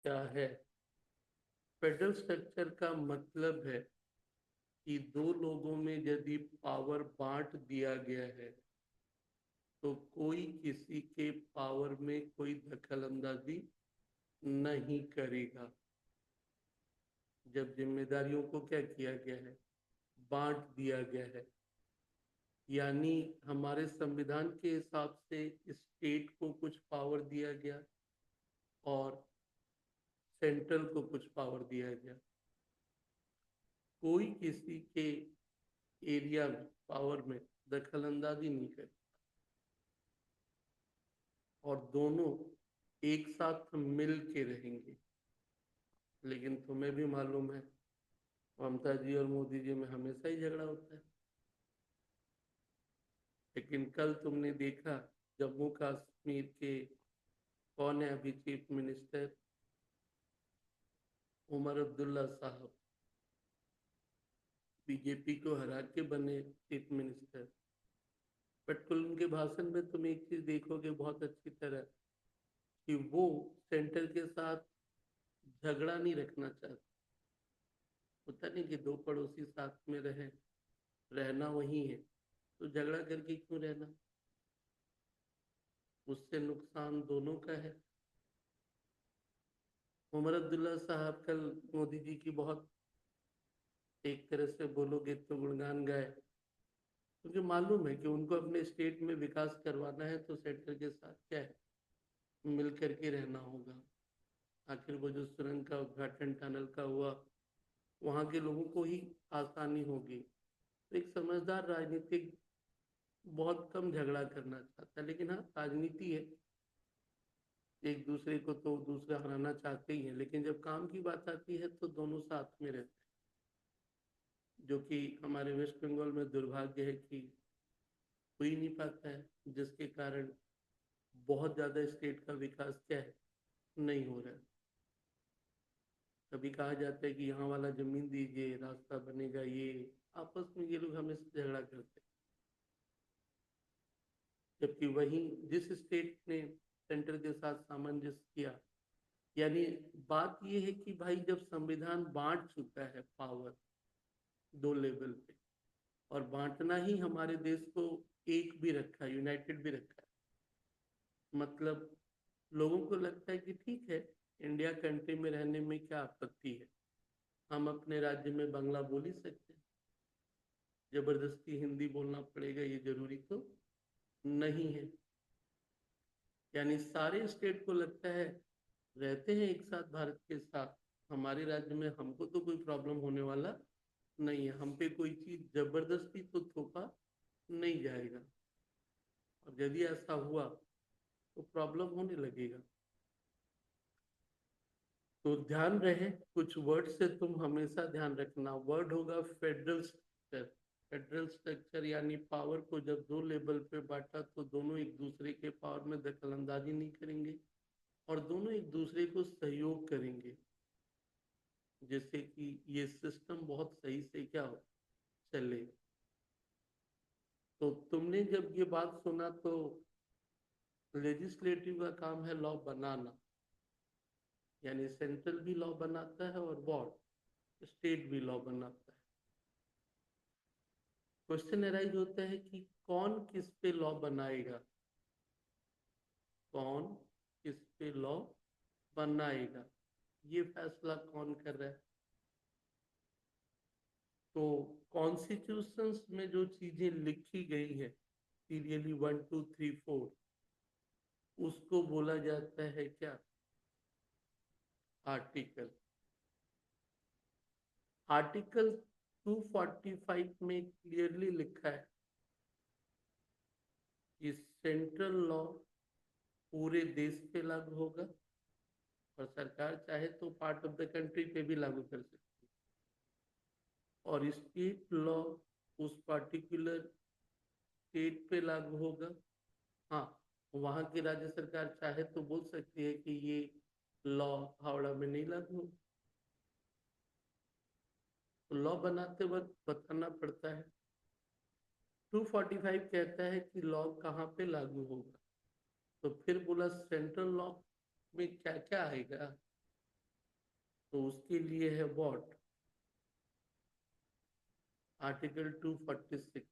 क्या है? Federal structure का मतलब है कि दो लोगों में यदि पावर बांट दिया गया है तो कोई किसी के पावर में कोई दखल अंदाजी नहीं करेगा। जब जिम्मेदारियों को क्या किया गया है, बांट दिया गया है, यानी हमारे संविधान के हिसाब से स्टेट को कुछ पावर दिया गया और सेंट्रल को कुछ पावर दिया गया। कोई किसी के एरिया में पावर में दखल अंदाजी नहीं करे और दोनों एक साथ मिल के रहेंगे। लेकिन तुम्हें भी मालूम है, ममता जी और मोदी जी में हमेशा ही झगड़ा होता है। लेकिन कल तुमने देखा जम्मू कश्मीर के कौन है अभी चीफ मिनिस्टर? उमर अब्दुल्ला साहब बीजेपी को हरा के बने चीफ मिनिस्टर। बट कल उनके भाषण में तुम एक चीज देखोगे बहुत अच्छी तरह कि वो सेंटर के साथ झगड़ा नहीं रखना चाहते। होता नहीं कि दो पड़ोसी साथ में रहे, रहना वही है, तो झगड़ा करके क्यों रहना? उससे नुकसान दोनों का है। उमर अब्दुल्ला साहब कल मोदी जी की बहुत, एक तरह से बोलोगे तो गुणगान गाए, क्योंकि मालूम है कि उनको अपने स्टेट में विकास करवाना है तो सेंटर के साथ क्या है, मिल करके रहना होगा। आखिर वो जो सुरंग का उद्घाटन टनल का हुआ, वहाँ के लोगों को ही आसानी होगी। तो एक समझदार राजनीतिक बहुत कम झगड़ा करना चाहता है, लेकिन हाँ राजनीति है, एक दूसरे को तो दूसरा हराना चाहते ही है, लेकिन जब काम की बात आती है तो दोनों साथ में रहते हैं। जो कि हमारे वेस्ट बंगाल में दुर्भाग्य है कि हो ही नहीं पाता है, जिसके कारण बहुत ज़्यादा स्टेट का विकास क्या है, नहीं हो रहा है। कभी कहा जाता है कि यहाँ वाला जमीन दीजिए रास्ता बनेगा, ये आपस में ये लोग हमेशा झगड़ा करते हैं। जबकि वहीं जिस स्टेट ने सेंटर के साथ सामंजस्य किया, यानी बात ये है कि भाई जब संविधान बांट चुका है पावर दो लेवल पे, और बांटना ही हमारे देश को एक भी रखा है, यूनाइटेड भी रखा है। मतलब लोगों को लगता है कि ठीक है, इंडिया कंट्री में रहने में क्या आपत्ति है, हम अपने राज्य में बांग्ला बोल ही सकते हैं, जबरदस्ती हिंदी बोलना पड़ेगा ये जरूरी तो नहीं है। यानी सारे स्टेट को लगता है रहते हैं एक साथ भारत के साथ, हमारे राज्य में हमको तो कोई प्रॉब्लम होने वाला नहीं है, हम पे कोई चीज जबरदस्ती तो थोपा नहीं जाएगा। और यदि ऐसा हुआ तो प्रॉब्लम होने लगेगा। तो ध्यान रहे कुछ वर्ड से, तुम हमेशा ध्यान रखना, वर्ड होगा फेडरल स्ट्रक्चर। फेडरल स्ट्रक्चर यानी पावर को जब दो लेवल पे बांटा तो दोनों एक दूसरे के पावर में दखल अंदाजी नहीं करेंगे और दोनों एक दूसरे को सहयोग करेंगे, जिससे कि ये सिस्टम बहुत सही से क्या हो, चले। तो तुमने जब ये बात सुना तो लेजिस्लेटिव का काम है लॉ बनाना, यानी सेंट्रल भी लॉ बनाता है और वॉट स्टेट भी लॉ बनाता है। क्वेश्चन अराइज होता है कि कौन किस पे लॉ बनाएगा, कौन किस पे लॉ बनाएगा, ये फैसला कौन कर रहा है? तो कॉन्स्टिट्यूशंस में जो चीजें लिखी गई है, सीरियली 1 2 3 4, उसको बोला जाता है क्या, आर्टिकल। आर्टिकल 245 में क्लियरली लिखा है कि सेंट्रल लॉ पूरे देश पे लागू होगा और सरकार चाहे तो पार्ट ऑफ द कंट्री पे भी लागू कर सकती है, और स्टेट लॉ उस पार्टिकुलर स्टेट पे लागू होगा। हाँ, वहाँ की राज्य सरकार चाहे तो बोल सकती है कि ये लॉ हावड़ा में नहीं लागू होगा। तो लॉ बनाते वक्त बताना पड़ता है। 245 कहता है कि लॉ कहाँ पे लागू होगा, तो फिर बोला सेंट्रल लॉ में क्या क्या आएगा, तो उसके लिए है व्हाट, आर्टिकल 246।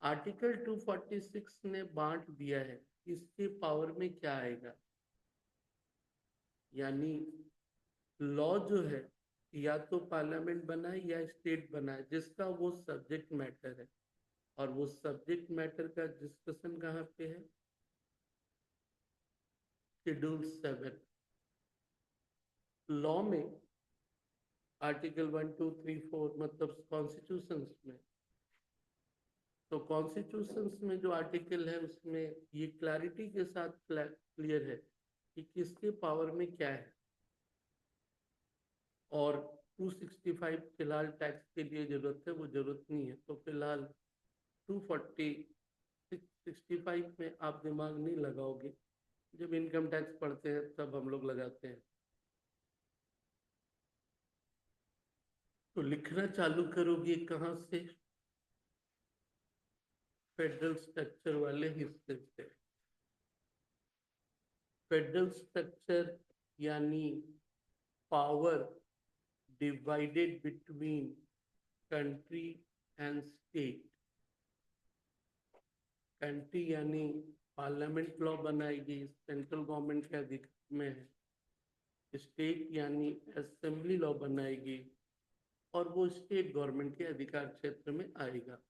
आर्टिकल 246 ने बांट दिया है, इसके पावर में क्या आएगा, यानी लॉ जो है या तो पार्लियामेंट बनाए या स्टेट बनाए, जिसका वो सब्जेक्ट मैटर है, और वो सब्जेक्ट मैटर का डिस्कशन कहाँ पे है, शेड्यूल 7। लॉ में आर्टिकल 1, 2, 3, 4 मतलब कॉन्स्टिट्यूशंस में, तो कॉन्स्टिट्यूशंस में जो आर्टिकल है उसमें ये क्लैरिटी के साथ क्लियर है कि किसके पावर में क्या है। और 265 फिलहाल टैक्स के लिए जरूरत है, वो जरूरत नहीं है, तो फिलहाल 265 में आप दिमाग नहीं लगाओगे, जब इनकम टैक्स पढ़ते हैं तब हम लोग लगाते हैं। तो लिखना चालू करोगे कहाँ से, फेडरल स्ट्रक्चर वाले हिस्से से। फेडरल स्ट्रक्चर यानी power divided between country and state. Country यानी पार्लियामेंट लॉ बनाएगी, सेंट्रल गवर्नमेंट के अधिकार में है। स्टेट यानी असेंबली लॉ बनाएगी और वो स्टेट गवर्नमेंट के अधिकार क्षेत्र में आएगा।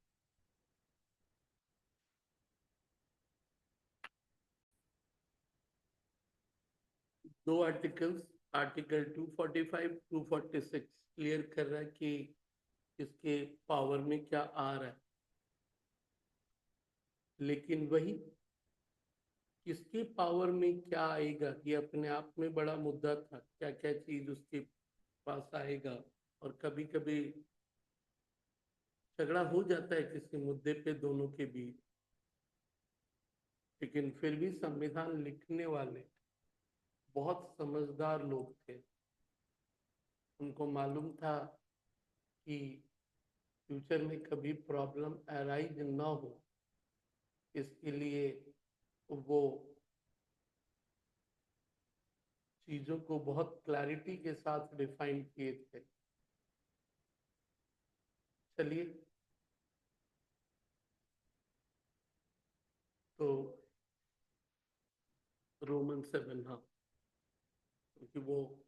दो आर्टिकल्स, आर्टिकल 245, 246 क्लियर कर रहा है कि इसके पावर में क्या आ रहा है। लेकिन वही किसके पावर में क्या आएगा, ये अपने आप में बड़ा मुद्दा था, क्या क्या चीज उसके पास आएगा। और कभी कभी झगड़ा हो जाता है किसी मुद्दे पे दोनों के बीच, लेकिन फिर भी संविधान लिखने वाले बहुत समझदार लोग थे। उनको मालूम था कि फ्यूचर में कभी प्रॉब्लम अराइज ना हो, इसके लिए वो चीजों को बहुत क्लैरिटी के साथ डिफाइन किए थे। चलिए, तो रोमन 7, हाँ, क्योंकि वो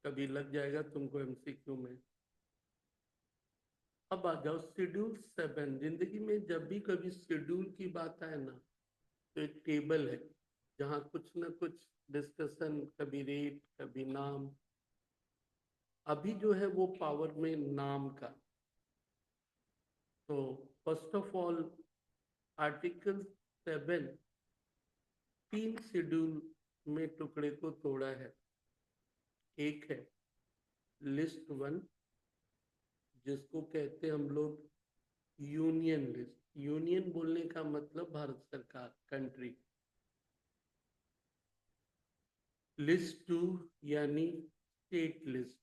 कभी लग जाएगा तुमको एमसीक्यू में। अब आ जाओ शेड्यूल 7। जिंदगी में जब भी कभी शेड्यूल की बात आए ना, तो एक टेबल है जहाँ कुछ ना कुछ डिस्कशन, कभी रेट कभी नाम। अभी जो है वो पावर में नाम का। तो फर्स्ट ऑफ ऑल आर्टिकल 7 तीन शेड्यूल में टुकड़े को तोड़ा है। एक है लिस्ट 1, जिसको कहते हैं हम लोग यूनियन लिस्ट। यूनियन बोलने का मतलब भारत सरकार, कंट्री। लिस्ट 2 यानी स्टेट लिस्ट,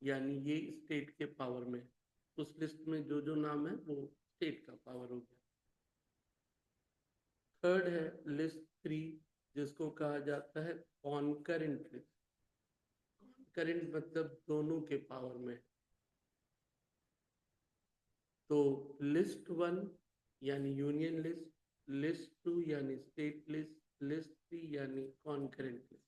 यानी ये स्टेट के पावर में, उस लिस्ट में जो जो नाम है वो स्टेट का पावर हो गया। थर्ड है लिस्ट 3, जिसको कहा जाता है कॉन्करेंट लिस्ट। करेंट मतलब दोनों के पावर में। तो लिस्ट 1 यानी यूनियन लिस्ट, लिस्ट 2 यानी स्टेट लिस्ट, लिस्ट 3 यानी कॉन्करेंट लिस्ट।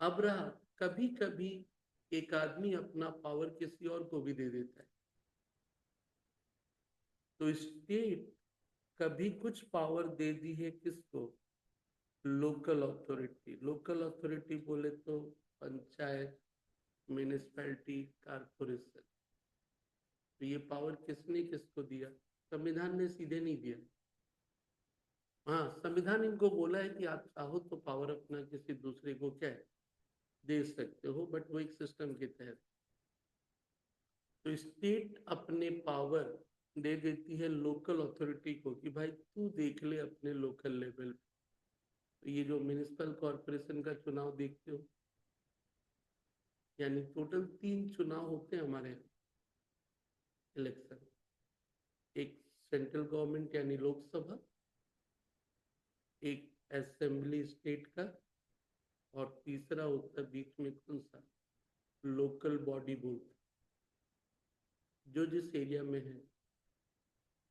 अब रहा, कभी कभी एक आदमी अपना पावर किसी और को भी दे देता है। तो स्टेट कभी कुछ पावर दे दी है किसको, लोकल अथॉरिटी। लोकल अथॉरिटी बोले तो पंचायत, म्यूनिसिपैलिटी, कारपोरेशन। तो ये पावर किसने किसको दिया, संविधान ने सीधे नहीं दिया। हाँ, संविधान इनको बोला है कि आप चाहो तो पावर अपना किसी दूसरे को क्या है दे सकते हो, बट वो एक सिस्टम के तहत। तो स्टेट अपने पावर दे देती है लोकल अथॉरिटी को कि भाई तू देख ले अपने लोकल लेवल। तो ये जो म्यूनिसिपल कॉरपोरेशन का चुनाव देखते हो, यानी टोटल 3 चुनाव होते हैं हमारे यहाँ, इलेक्शन। एक सेंट्रल गवर्नमेंट यानी लोकसभा, एक असेंबली स्टेट का, और तीसरा होता है बीच में कौन सा, लोकल बॉडी बोलते, जो जिस एरिया में है।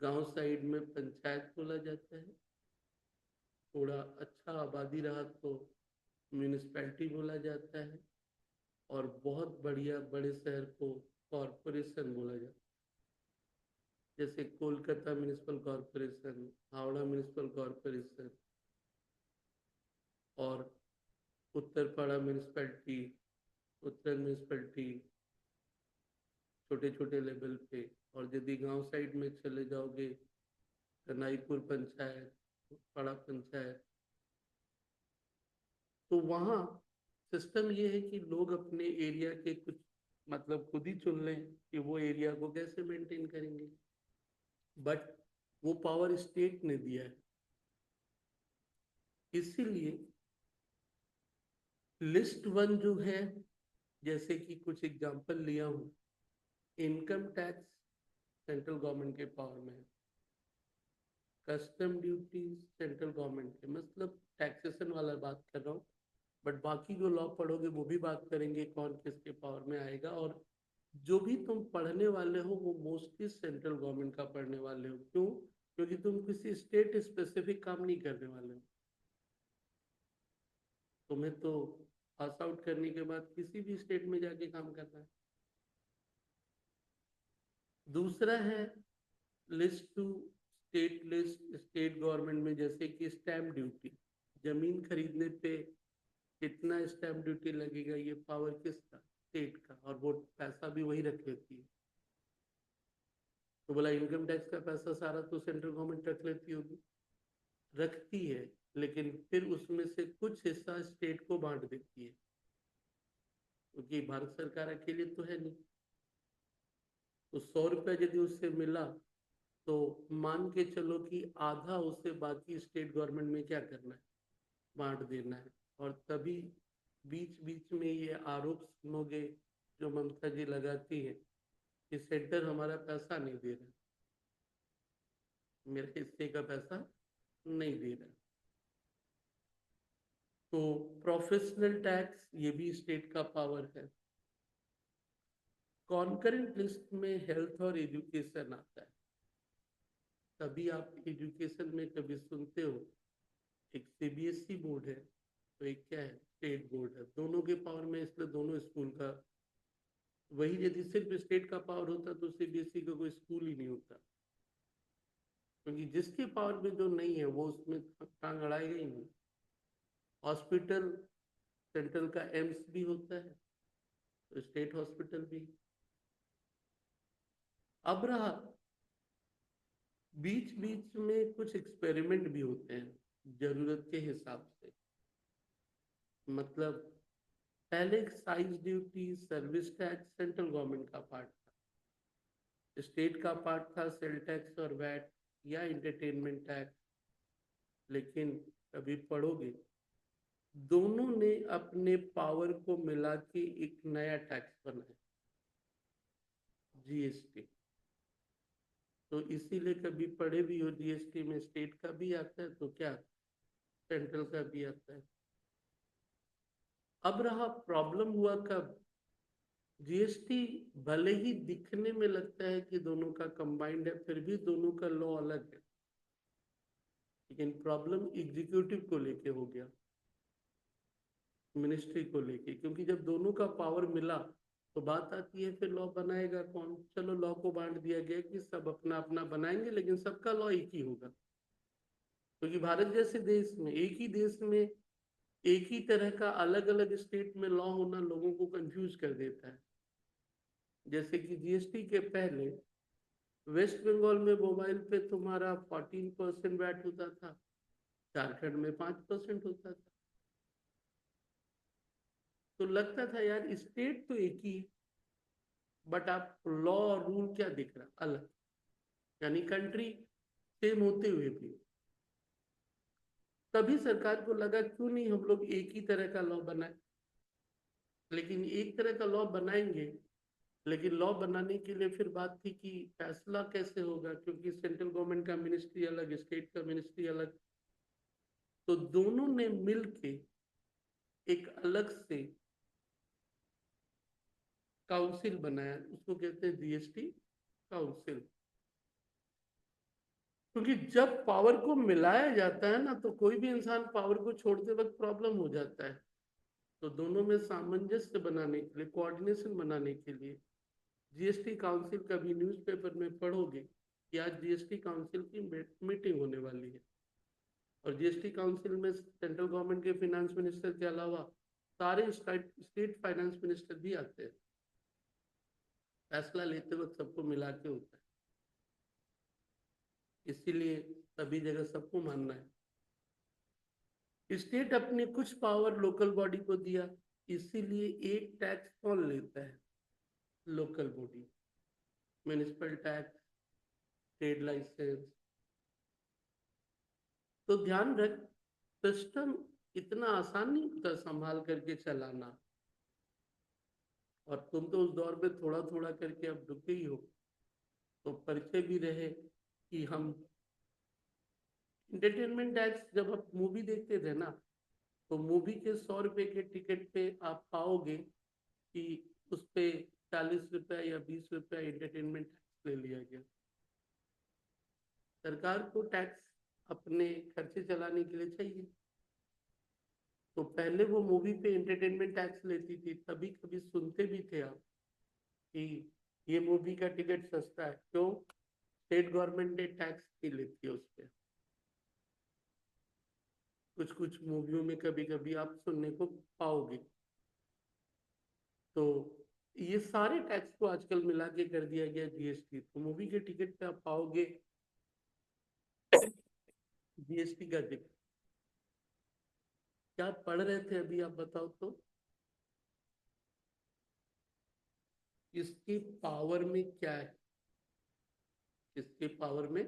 गांव साइड में पंचायत बोला जाता है, थोड़ा अच्छा आबादी रहा तो म्यूनिसपैलिटी बोला जाता है, और बहुत बढ़िया बड़े शहर को कॉरपोरेशन बोला जाता है। जैसे Kolkata municipal corporation, Howrah municipal corporation, और उत्तरपाड़ा म्यूनिसपैलिटी, उत्तर म्यूनिसपैलिटी, छोटे छोटे लेवल पे। और यदि गांव साइड में चले जाओगे, कनाईपुर पंचायत, पाड़ा पंचायत, तो वहाँ सिस्टम ये है कि लोग अपने एरिया के कुछ मतलब खुद ही चुन लें कि वो एरिया को कैसे मेंटेन करेंगे, बट वो पावर स्टेट ने दिया है। इसीलिए लिस्ट वन जो है, जैसे कि कुछ एग्जांपल लिया हूँ, इनकम टैक्स सेंट्रल गवर्नमेंट के पावर में है, कस्टम ड्यूटी सेंट्रल गवर्नमेंट के, मतलब टैक्सेशन वाला बात कर रहा हूँ। बट बाकी जो लॉ पढ़ोगे वो भी बात करेंगे कौन किसके पावर में आएगा। और जो भी तुम पढ़ने वाले हो वो मोस्टली सेंट्रल गवर्नमेंट का पढ़ने वाले हो। क्यों? क्योंकि तुम किसी स्टेट स्पेसिफिक काम नहीं करने वाले हो। तुम्हें तो पास आउट करने के बाद किसी भी स्टेट में जाके काम करना है। दूसरा है list two state list, state government में जैसे कि स्टैम्प ड्यूटी, जमीन खरीदने पे कितना स्टैम्प ड्यूटी लगेगा, ये पावर किसका, स्टेट का, और वो पैसा भी वही रख लेती है। तो बोला इनकम टैक्स का पैसा सारा तो सेंट्रल गवर्नमेंट रख लेती होगी, रखती है, लेकिन फिर उसमें से कुछ हिस्सा स्टेट को बांट देती है, क्योंकि भारत सरकार अकेले तो है नहीं। तो 100 रुपया यदि उससे मिला तो मान के चलो कि आधा उसे बाकी स्टेट गवर्नमेंट में क्या करना है, बांट देना है। और तभी बीच बीच में ये आरोप सुनोगे जो ममता जी लगाती है कि सेंटर हमारा पैसा नहीं दे रहा, मेरे हिस्से का पैसा नहीं दे रहा। तो प्रोफेशनल टैक्स ये भी स्टेट का पावर है। कॉन्करेंट लिस्ट में हेल्थ और एजुकेशन आता है। तभी आप एजुकेशन में कभी सुनते हो, एक सीबीएसई बोर्ड है तो एक क्या है, स्टेट बोर्ड है, दोनों के पावर में, इसलिए दोनों स्कूल का। वही यदि सिर्फ स्टेट का पावर होता तो सीबीएसई का कोई स्कूल ही नहीं होता, क्योंकि जिसके पावर में जो नहीं है वो उसमें टांग अड़ाएगा ही नहीं। हॉस्पिटल सेंट्रल का एम्स भी होता है तो स्टेट हॉस्पिटल भी। अब रहा, बीच बीच में कुछ एक्सपेरिमेंट भी होते हैं जरूरत के हिसाब से। मतलब पहले excise duty, service tax central government का पार्ट था, स्टेट का पार्ट था सेल टैक्स और वैट या एंटरटेनमेंट टैक्स। लेकिन अभी पढ़ोगे दोनों ने अपने पावर को मिला के एक नया टैक्स बनाया, जीएसटी। तो इसीलिए कभी पढ़े भी हो जीएसटी में स्टेट का भी आता है तो क्या सेंट्रल का भी आता है। अब रहा प्रॉब्लम हुआ कब, जीएसटी भले ही दिखने में लगता है कि दोनों का कंबाइंड है, फिर भी दोनों का लॉ अलग है। लेकिन प्रॉब्लम एग्जीक्यूटिव को लेके हो गया, मिनिस्ट्री को लेके, क्योंकि जब दोनों का पावर मिला तो बात आती है फिर लॉ बनाएगा कौन। चलो लॉ को बांट दिया गया कि सब अपना अपना बनाएंगे, लेकिन सबका लॉ एक ही होगा। क्योंकि भारत जैसे देश में, एक ही देश में एक ही तरह का अलग अलग स्टेट में लॉ होना लोगों को कंफ्यूज कर देता है। जैसे कि जीएसटी के पहले वेस्ट बंगाल में मोबाइल पे तुम्हारा 14% वैट होता था, झारखंड में 5% होता था। तो लगता था यार स्टेट तो एक ही, बट आप लॉ और रूल क्या दिख रहा अलग, यानी कंट्री सेम होते हुए भी। तभी सरकार को लगा क्यों नहीं हम लोग एक ही तरह का लॉ बनाए। लेकिन एक तरह का लॉ बनाएंगे, लेकिन लॉ बनाने के लिए फिर बात थी कि फैसला कैसे होगा, क्योंकि सेंट्रल गवर्नमेंट का मिनिस्ट्री अलग, स्टेट का मिनिस्ट्री अलग। तो दोनों ने मिल के एक अलग से काउंसिल बनाया, उसको कहते हैं जीएसटी काउंसिल। क्योंकि जब पावर को मिलाया जाता है ना, तो कोई भी इंसान पावर को छोड़ते वक्त प्रॉब्लम हो जाता है। तो दोनों में सामंजस्य बनाने के लिए, कोऑर्डिनेशन बनाने के लिए जीएसटी काउंसिल, कभी न्यूज़पेपर में पढ़ोगे कि आज जीएसटी काउंसिल की मीटिंग होने वाली है। और जीएसटी काउंसिल में सेंट्रल गवर्नमेंट के फाइनेंस मिनिस्टर के अलावा सारे स्टेट फाइनेंस मिनिस्टर भी आते हैं। फैसला लेते वक्त सबको मिला के होता है, इसीलिए सभी जगह सबको मानना है। स्टेट अपने कुछ पावर लोकल बॉडी को दिया, इसीलिए एक टैक्स कौन लेता है? Local body. Municipal tax, trade licence. तो ध्यान रख, सिस्टम इतना आसान नहीं होता संभाल करके चलाना। और तुम तो उस दौर में थोड़ा थोड़ा करके अब रुके ही हो, तो परिचय भी रहे कि हम एंटरटेनमेंट टैक्स, जब आप मूवी देखते थे ना, तो मूवी के 100 रुपए के टिकट पे आप पाओगे कि उस पे 40 रुपया या 20 रुपया एंटरटेनमेंट टैक्स ले लिया गया। सरकार को टैक्स अपने खर्चे चलाने के लिए चाहिए, तो पहले वो मूवी पे एंटरटेनमेंट टैक्स लेती थी। तभी कभी सुनते भी थे आप कि ये मूवी का टिकट सस्ता है, क्यों? स्टेट गवर्नमेंट ने टैक्स ही लेती है उस पर। कुछ कुछ मूवियों में कभी कभी आप सुनने को पाओगे। तो ये सारे टैक्स को आजकल मिला के कर दिया गया जीएसटी। तो मूवी के टिकट पे आप पाओगे जीएसटी का जिक्र। क्या पढ़ रहे थे अभी, आप बताओ तो? इसकी पावर में क्या है? इसके पावर में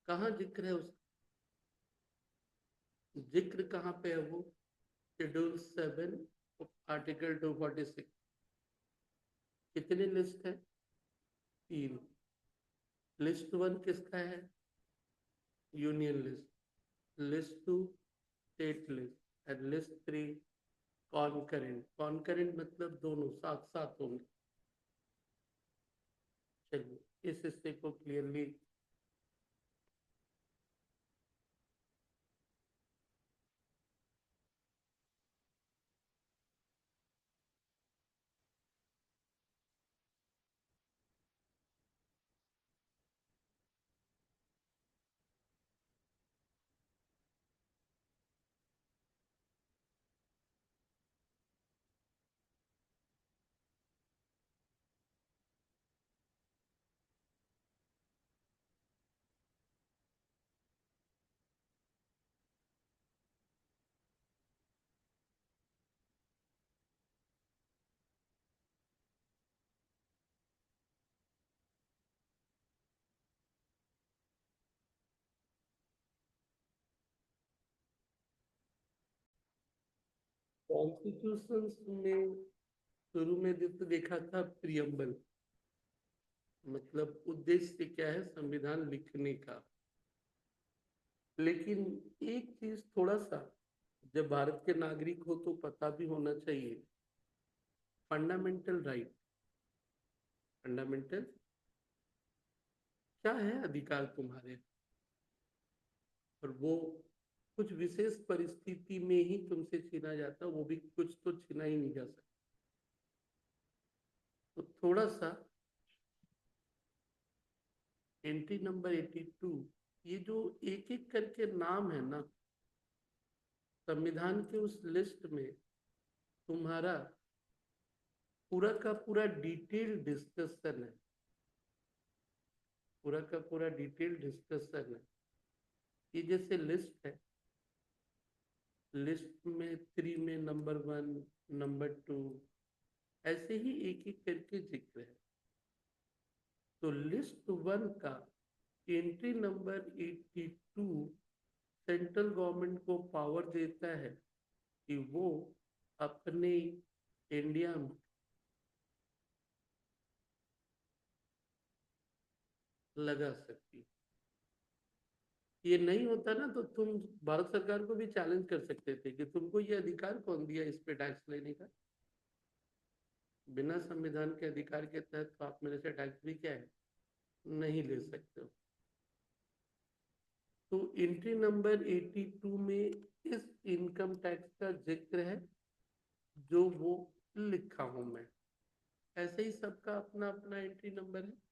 कहाँ जिक्र है उसका? जिक्र कहाँ पे है वो? Schedule 7 article 246। कितने लिस्ट है? 3। लिस्ट 1 किसका है? Union list. List 2 state list. And list 3 concurrent. Concurrent मतलब दोनों साथ साथ होंगे। चलिए इस हिस्से को क्लियरली। कॉन्स्टिट्यूशन में शुरू में जो देखा था प्रियम्बल, मतलब उद्देश्य क्या है संविधान लिखने का। लेकिन एक चीज थोड़ा सा, जब भारत के नागरिक हो तो पता भी होना चाहिए, फंडामेंटल राइट। फंडामेंटल क्या है? अधिकार तुम्हारे। और वो कुछ विशेष परिस्थिति में ही तुमसे छीना जाता, वो भी कुछ तो छीना ही नहीं जा सकता। तो थोड़ा सा एंट्री नंबर 82, ये जो एक एक करके नाम है ना संविधान के उस लिस्ट में, तुम्हारा पूरा का पूरा डिटेल डिस्कशन है। पूरा का पूरा डिटेल डिस्कशन है। ये जैसे लिस्ट है, लिस्ट में 3 में नंबर 1, नंबर 2, ऐसे ही एक एक करके जिक्र है। तो लिस्ट 1 का एंट्री नंबर 82 सेंट्रल गवर्नमेंट को पावर देता है कि वो अपने इंडिया में लगा सकती। ये नहीं होता ना तो तुम भारत सरकार को भी चैलेंज कर सकते थे कि तुमको ये अधिकार कौन दिया इस पे टैक्स लेने का। बिना संविधान के अधिकार के तहत तो आप मेरे से टैक्स भी क्या है नहीं ले सकते हो। तो एंट्री नंबर 82 में इस इनकम टैक्स का जिक्र है जो वो लिखा हूं मैं। ऐसे ही सबका अपना अपना एंट्री नंबर है।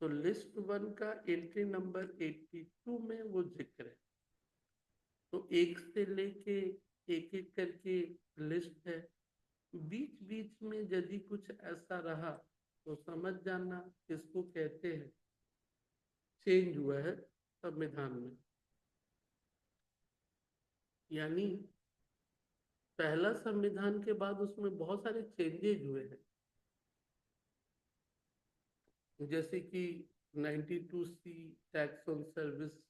तो लिस्ट वन का एंट्री नंबर 82 में वो जिक्र है। तो एक से लेके एक एक करके लिस्ट है। बीच बीच में यदि कुछ ऐसा रहा तो समझ जाना इसको कहते हैं चेंज हुआ है संविधान में। यानी पहला संविधान के बाद उसमें बहुत सारे चेंजेज हुए हैं। जैसे कि 92C टैक्स ऑन सर्विस।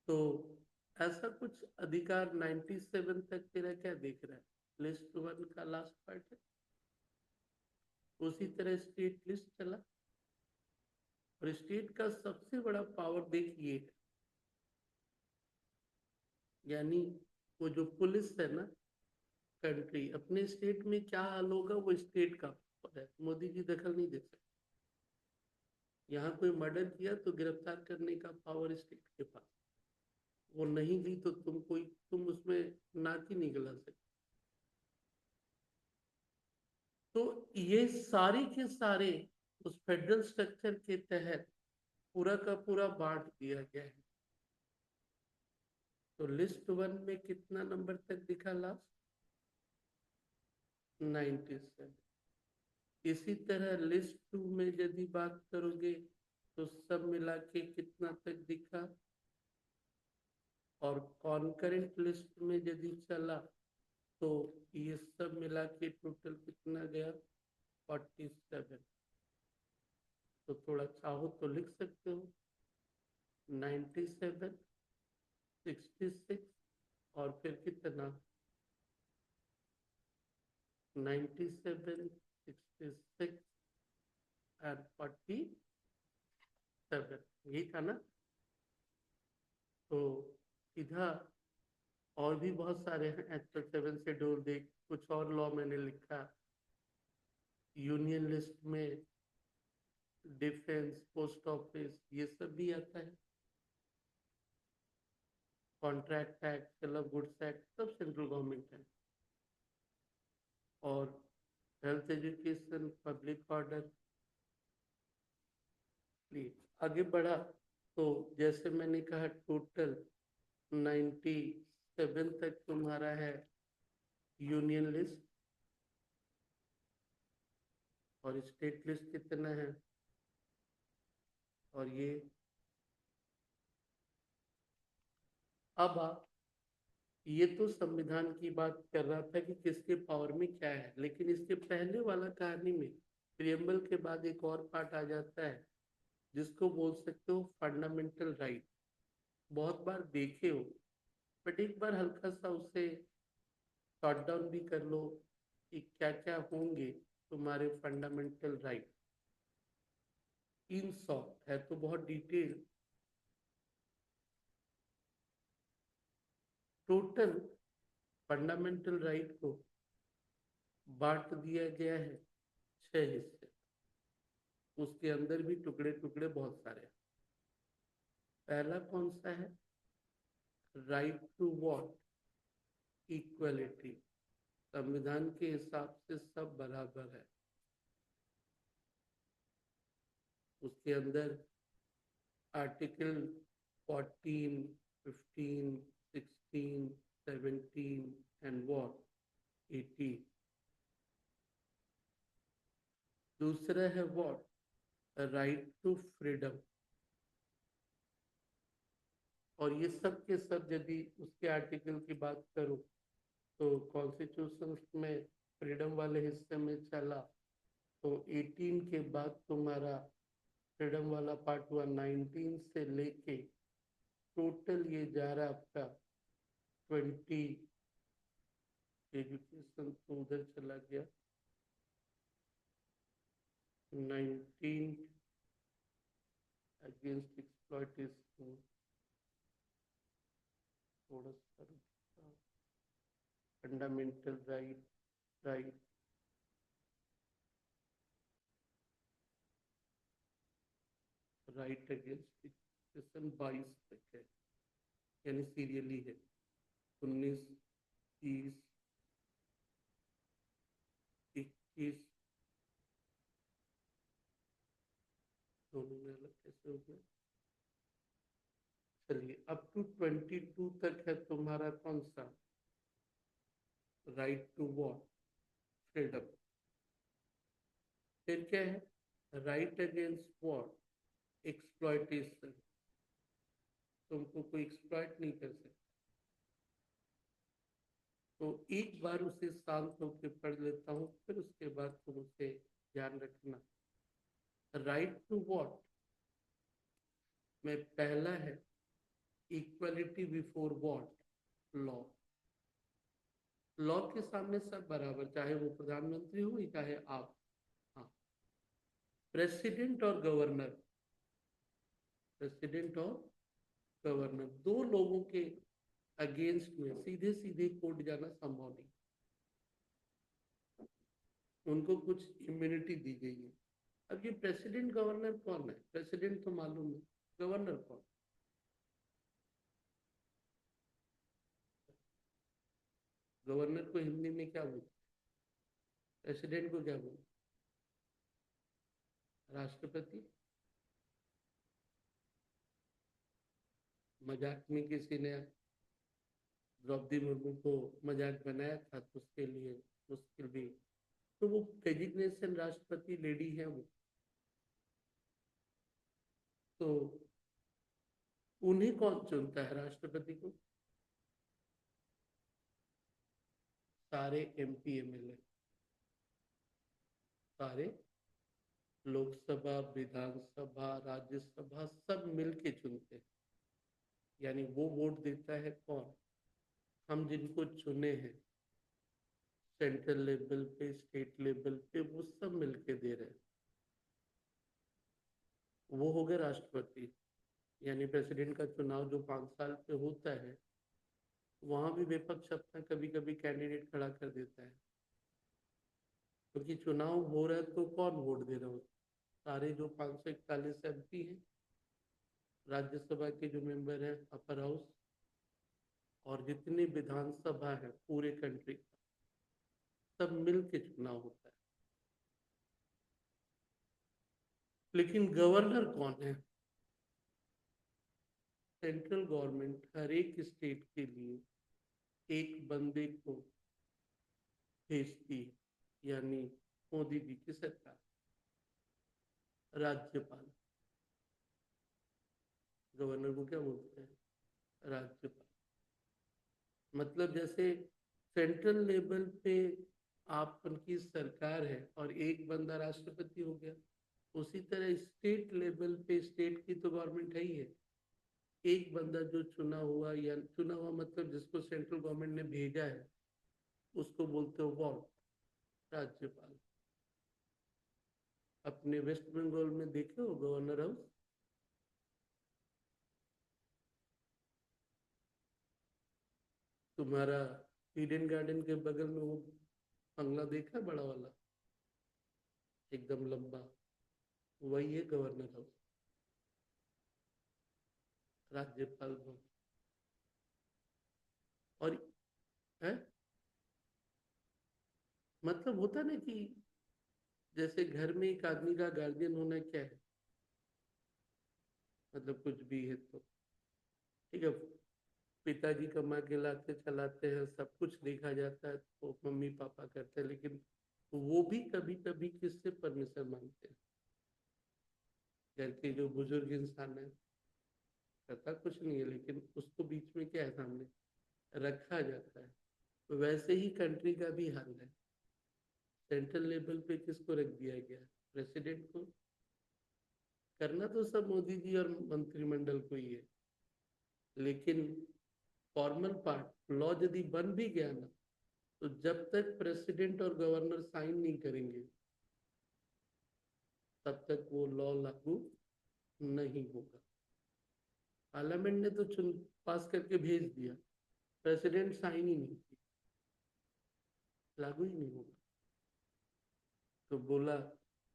तो ऐसा कुछ अधिकार 97 तक तेरा क्या देख रहा है लिस्ट वन का लास्ट पार्ट है। उसी तरह स्टेट लिस्ट चला। और स्टेट का सबसे बड़ा पावर देखिए, यानी वो जो पुलिस है ना कंट्री, अपने स्टेट में क्या हाल होगा वो स्टेट का पावर है। मोदी जी दखल नहीं दे सकते। यहाँ कोई मर्डर किया तो गिरफ्तार करने का पावर स्टेट के पास। वो नहीं दी तो तुम उसमें नाक ही नहीं गला सकते। तो ये सारे के सारे उस फेडरल स्ट्रक्चर के तहत पूरा का पूरा बांट दिया गया है। तो लिस्ट वन में कितना नंबर तक दिखा लास्ट 97। इसी तरह लिस्ट टू में यदि बात करोगे तो सब मिला के कितना तक दिखा। और कॉन्करेंट लिस्ट में यदि चला तो ये सब मिला के टोटल कितना गया 47। तो थोड़ा चाहो तो लिख सकते हो 97, 66 और फिर कितना 97, 66 एंड 47। यही था ना। तो इधर और भी बहुत सारे हैं। एक्टर 7 से डोर देख कुछ और लॉ मैंने लिखा। यूनियन लिस्ट में डिफेंस पोस्ट ऑफिस ये सब भी आता है। Contract act club goods act सब सेंट्रल गवर्नमेंट है। और हेल्थ एजुकेशन पब्लिक ऑर्डर। आगे बढ़ा तो जैसे मैंने कहा टोटल 97 तक तुम्हारा है यूनियन लिस्ट। और स्टेट लिस्ट कितना है। और अब ये तो संविधान की बात कर रहा था कि किसके पावर में क्या है। लेकिन इसके पहले वाला कहानी में प्रियम्बल के बाद एक और पार्ट आ जाता है जिसको बोल सकते हो फंडामेंटल राइट। बहुत बार देखे हो बट एक बार हल्का सा उसे शॉर्ट डाउन भी कर लो कि क्या क्या होंगे तुम्हारे फंडामेंटल राइट। इन शॉर्ट है तो बहुत डिटेल। टोटल फंडामेंटल राइट को बांट दिया गया है 6 हिस्से। उसके अंदर भी टुकड़े टुकड़े बहुत सारे हैं। पहला कौन सा है राइट टू वॉट इक्वलिटी। संविधान के हिसाब से सब बराबर है। उसके अंदर आर्टिकल 14, 15, 16, 17 एंड वॉट 18। दूसरा है वॉट राइट टू फ्रीडम। और ये सब के सब यदि उसके आर्टिकल की बात करूं तो कॉन्स्टिट्यूशन में फ्रीडम वाले हिस्से में चला तो 18 के बाद तुम्हारा फ्रीडम वाला पार्ट हुआ 19 से लेके टोटल ये जा रहा आपका 20। एजुकेशन तो उधर चला गया 19, अगेंस्ट एक्सप्लॉयटेशन, थोड़ा सा fundamental right, right right against exploitation 22 तक है, यानी सीरियली है। 19, 30, 21 दोनों में अलग कैसे हो गया। चलिए अप टू 22 तक है तुम्हारा कौन सा, राइट टू वॉट, फ्रीडम। फिर क्या है, राइट अगेंस्ट वॉट, एक्सप्लॉयटेशन, तुमको कोई एक्सप्लॉयट नहीं कर सकता। तो एक बार उसे शांत होकर पढ़ लेता हूँ, फिर उसके बाद तुम उसे ध्यान रखना। राइट टू वॉट में पहला है equality before what, law. Law के सामने सब बराबर, चाहे वो प्रधानमंत्री हो चाहे आप। हाँ, प्रेसिडेंट और गवर्नर, प्रेसिडेंट और गवर्नर दो लोगों के अगेंस्ट में सीधे सीधे कोर्ट जाना संभव नहीं, उनको कुछ इम्यूनिटी दी गई है। अब ये प्रेसिडेंट गवर्नर कौन है, प्रेसिडेंट तो मालूम है, गवर्नर कौन। गवर्नर को हिंदी में क्या बोलते, प्रेसिडेंट को क्या बोलते, राष्ट्रपति। मजाक में किसी ने द्रौपदी मुर्मू को मजाक बनाया था, तो उसके लिए मुश्किल भी, तो वो डेजिग्नेशन राष्ट्रपति लेडी है वो, तो उन्हें कौन चुनता है राष्ट्रपति को, सारे एमपी एमएलए, सारे लोकसभा विधानसभा राज्यसभा सब मिलके चुनते हैं। यानी वो वोट देता है कौन, हम जिनको चुने हैं सेंट्रल लेवल पे स्टेट लेवल पे, वो सब मिलके दे रहे हैं, वो हो गए राष्ट्रपति। यानी प्रेसिडेंट का चुनाव जो 5 साल पे होता है, वहां भी विपक्ष अपना कभी कभी कैंडिडेट खड़ा कर देता है, क्योंकि चुनाव हो रहा है तो कौन वोट दे रहा हो, सारे जो 541 एमपी हैं, राज्यसभा के जो मेंबर हैं अपर हाउस, और जितनी विधानसभा है पूरे कंट्री का, सब मिल के चुनाव होता है। लेकिन गवर्नर कौन है, सेंट्रल गवर्नमेंट हर एक स्टेट के लिए एक बंदे को भेजती है, यानी मोदी जी की सरकार, राज्यपाल। गवर्नर को क्या बोलते हैं, राज्यपाल। मतलब जैसे सेंट्रल लेवल पे आप उनकी सरकार है और एक बंदा राष्ट्रपति हो गया, उसी तरह स्टेट लेवल पे स्टेट की तो गवर्नमेंट है ही है, एक बंदा जो चुना हुआ, या चुना हुआ मतलब जिसको सेंट्रल गवर्नमेंट ने भेजा है, उसको बोलते हो वॉट, राज्यपाल। अपने वेस्ट बंगाल में देखे हो गवर्नर हाउस, तुम्हारा ईडन गार्डन के बगल में वो बंगला देखा बड़ा वाला, एकदम लंबा, वही है गवर्नर हाउस, राज्यपाल भवन। और है, मतलब होता ना कि जैसे घर में एक आदमी का गार्जियन होना क्या है, मतलब कुछ भी है तो ठीक है, पिताजी कमा के लाते चलाते हैं, सब कुछ देखा जाता है तो मम्मी पापा करते हैं, लेकिन वो भी कभी कभी किससे परमिशन मांगते हैं, घर के जो बुजुर्ग इंसान है, करता कुछ नहीं है लेकिन उसको बीच में क्या है, सामने रखा जाता है। तो वैसे ही कंट्री का भी हाल है, सेंट्रल लेवल पे किसको रख दिया गया, प्रेसिडेंट को। करना तो सब मोदी जी और मंत्रिमंडल को ही है, लेकिन फॉर्मल पार्ट लॉ यदि बन भी गया ना, तो जब तक प्रेसिडेंट और गवर्नर साइन नहीं करेंगे, तब तक वो लॉ लागू नहीं होगा। पार्लियामेंट ने तो चुन पास करके भेज दिया, प्रेसिडेंट साइन ही नहीं किया, लागू ही नहीं होगा। तो बोला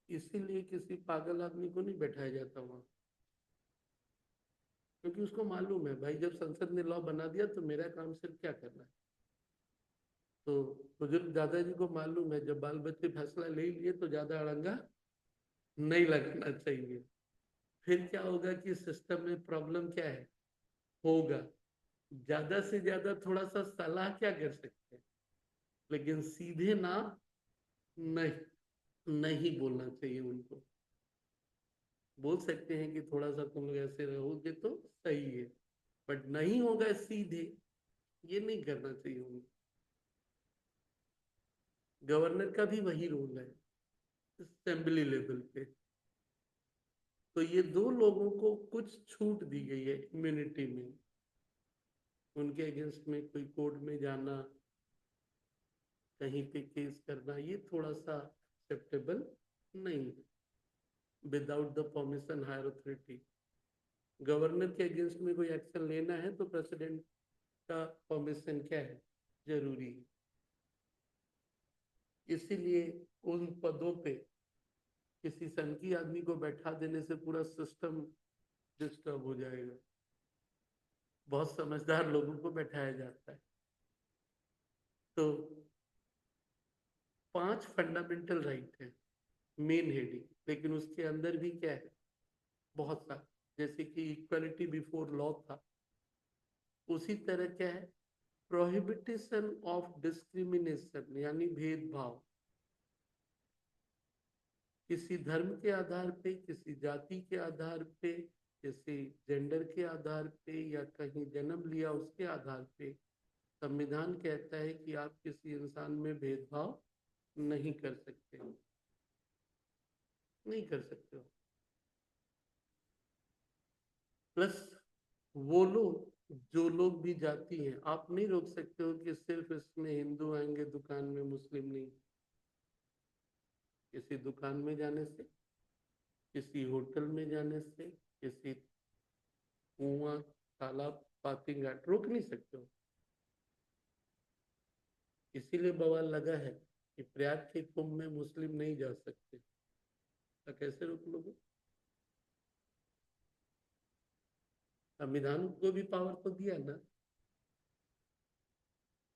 इसीलिए किसी पागल आदमी को नहीं बैठाया जाता वहां, क्योंकि उसको मालूम है भाई जब संसद ने लॉ बना दिया तो मेरा काम सिर्फ क्या करना है। तो बुजुर्ग दादाजी को मालूम है जब बाल बच्चे फैसला ले लिए तो ज्यादा अड़ंगा नहीं लगना चाहिए। फिर क्या होगा कि सिस्टम में प्रॉब्लम क्या है होगा, ज्यादा से ज्यादा थोड़ा सा सलाह क्या कर सकते हैं, लेकिन सीधे ना नहीं, नहीं बोलना चाहिए उनको। बोल सकते हैं कि थोड़ा सा तुम लोग ऐसे रहोगे तो सही है, बट नहीं होगा सीधे, ये नहीं करना चाहिए उनको। गवर्नर का भी वही रोल है असेंबली लेवल पे। तो ये दो लोगों को कुछ छूट दी गई है इम्यूनिटी में, उनके अगेंस्ट में कोई कोर्ट में जाना, कहीं पे केस करना, ये थोड़ा सा एक्सेप्टेबल नहीं है without the permission higher authority. Governor के अगेंस्ट में कोई एक्शन लेना है तो प्रेसिडेंट का परमिशन क्या है, जरूरी है। इसीलिए उन पदों पे किसी सनकी आदमी को बैठा देने से पूरा सिस्टम डिस्टर्ब हो जाएगा। बहुत समझदार लोगों को बैठाया जाता है। तो 5 फंडामेंटल राइट है मेन हेडिंग, लेकिन उसके अंदर भी क्या है बहुत सा, जैसे कि इक्वलिटी बिफोर लॉ था, उसी तरह क्या है प्रोहिबिटेशन ऑफ डिस्क्रिमिनेशन यानी भेदभाव, किसी धर्म के आधार पे, किसी जाति के आधार पे, किसी जेंडर के आधार पे, या कहीं जन्म लिया उसके आधार पे संविधान कहता है कि आप किसी इंसान में भेदभाव नहीं कर सकते हो, नहीं कर सकते हो। प्लस वो लोग जो लोग भी जाती हैं, आप नहीं रोक सकते हो कि सिर्फ इसमें हिंदू आएंगे दुकान में मुस्लिम नहीं। किसी दुकान में जाने से, किसी होटल में जाने से, किसी कुआं तालाब पार्किंग घाट रोक नहीं सकते हो। इसीलिए बवाल लगा है कि प्रयाग के कुंभ में मुस्लिम नहीं जा सकते, तो कैसे रोक लोगे। संविधान को भी पावर तो दिया ना,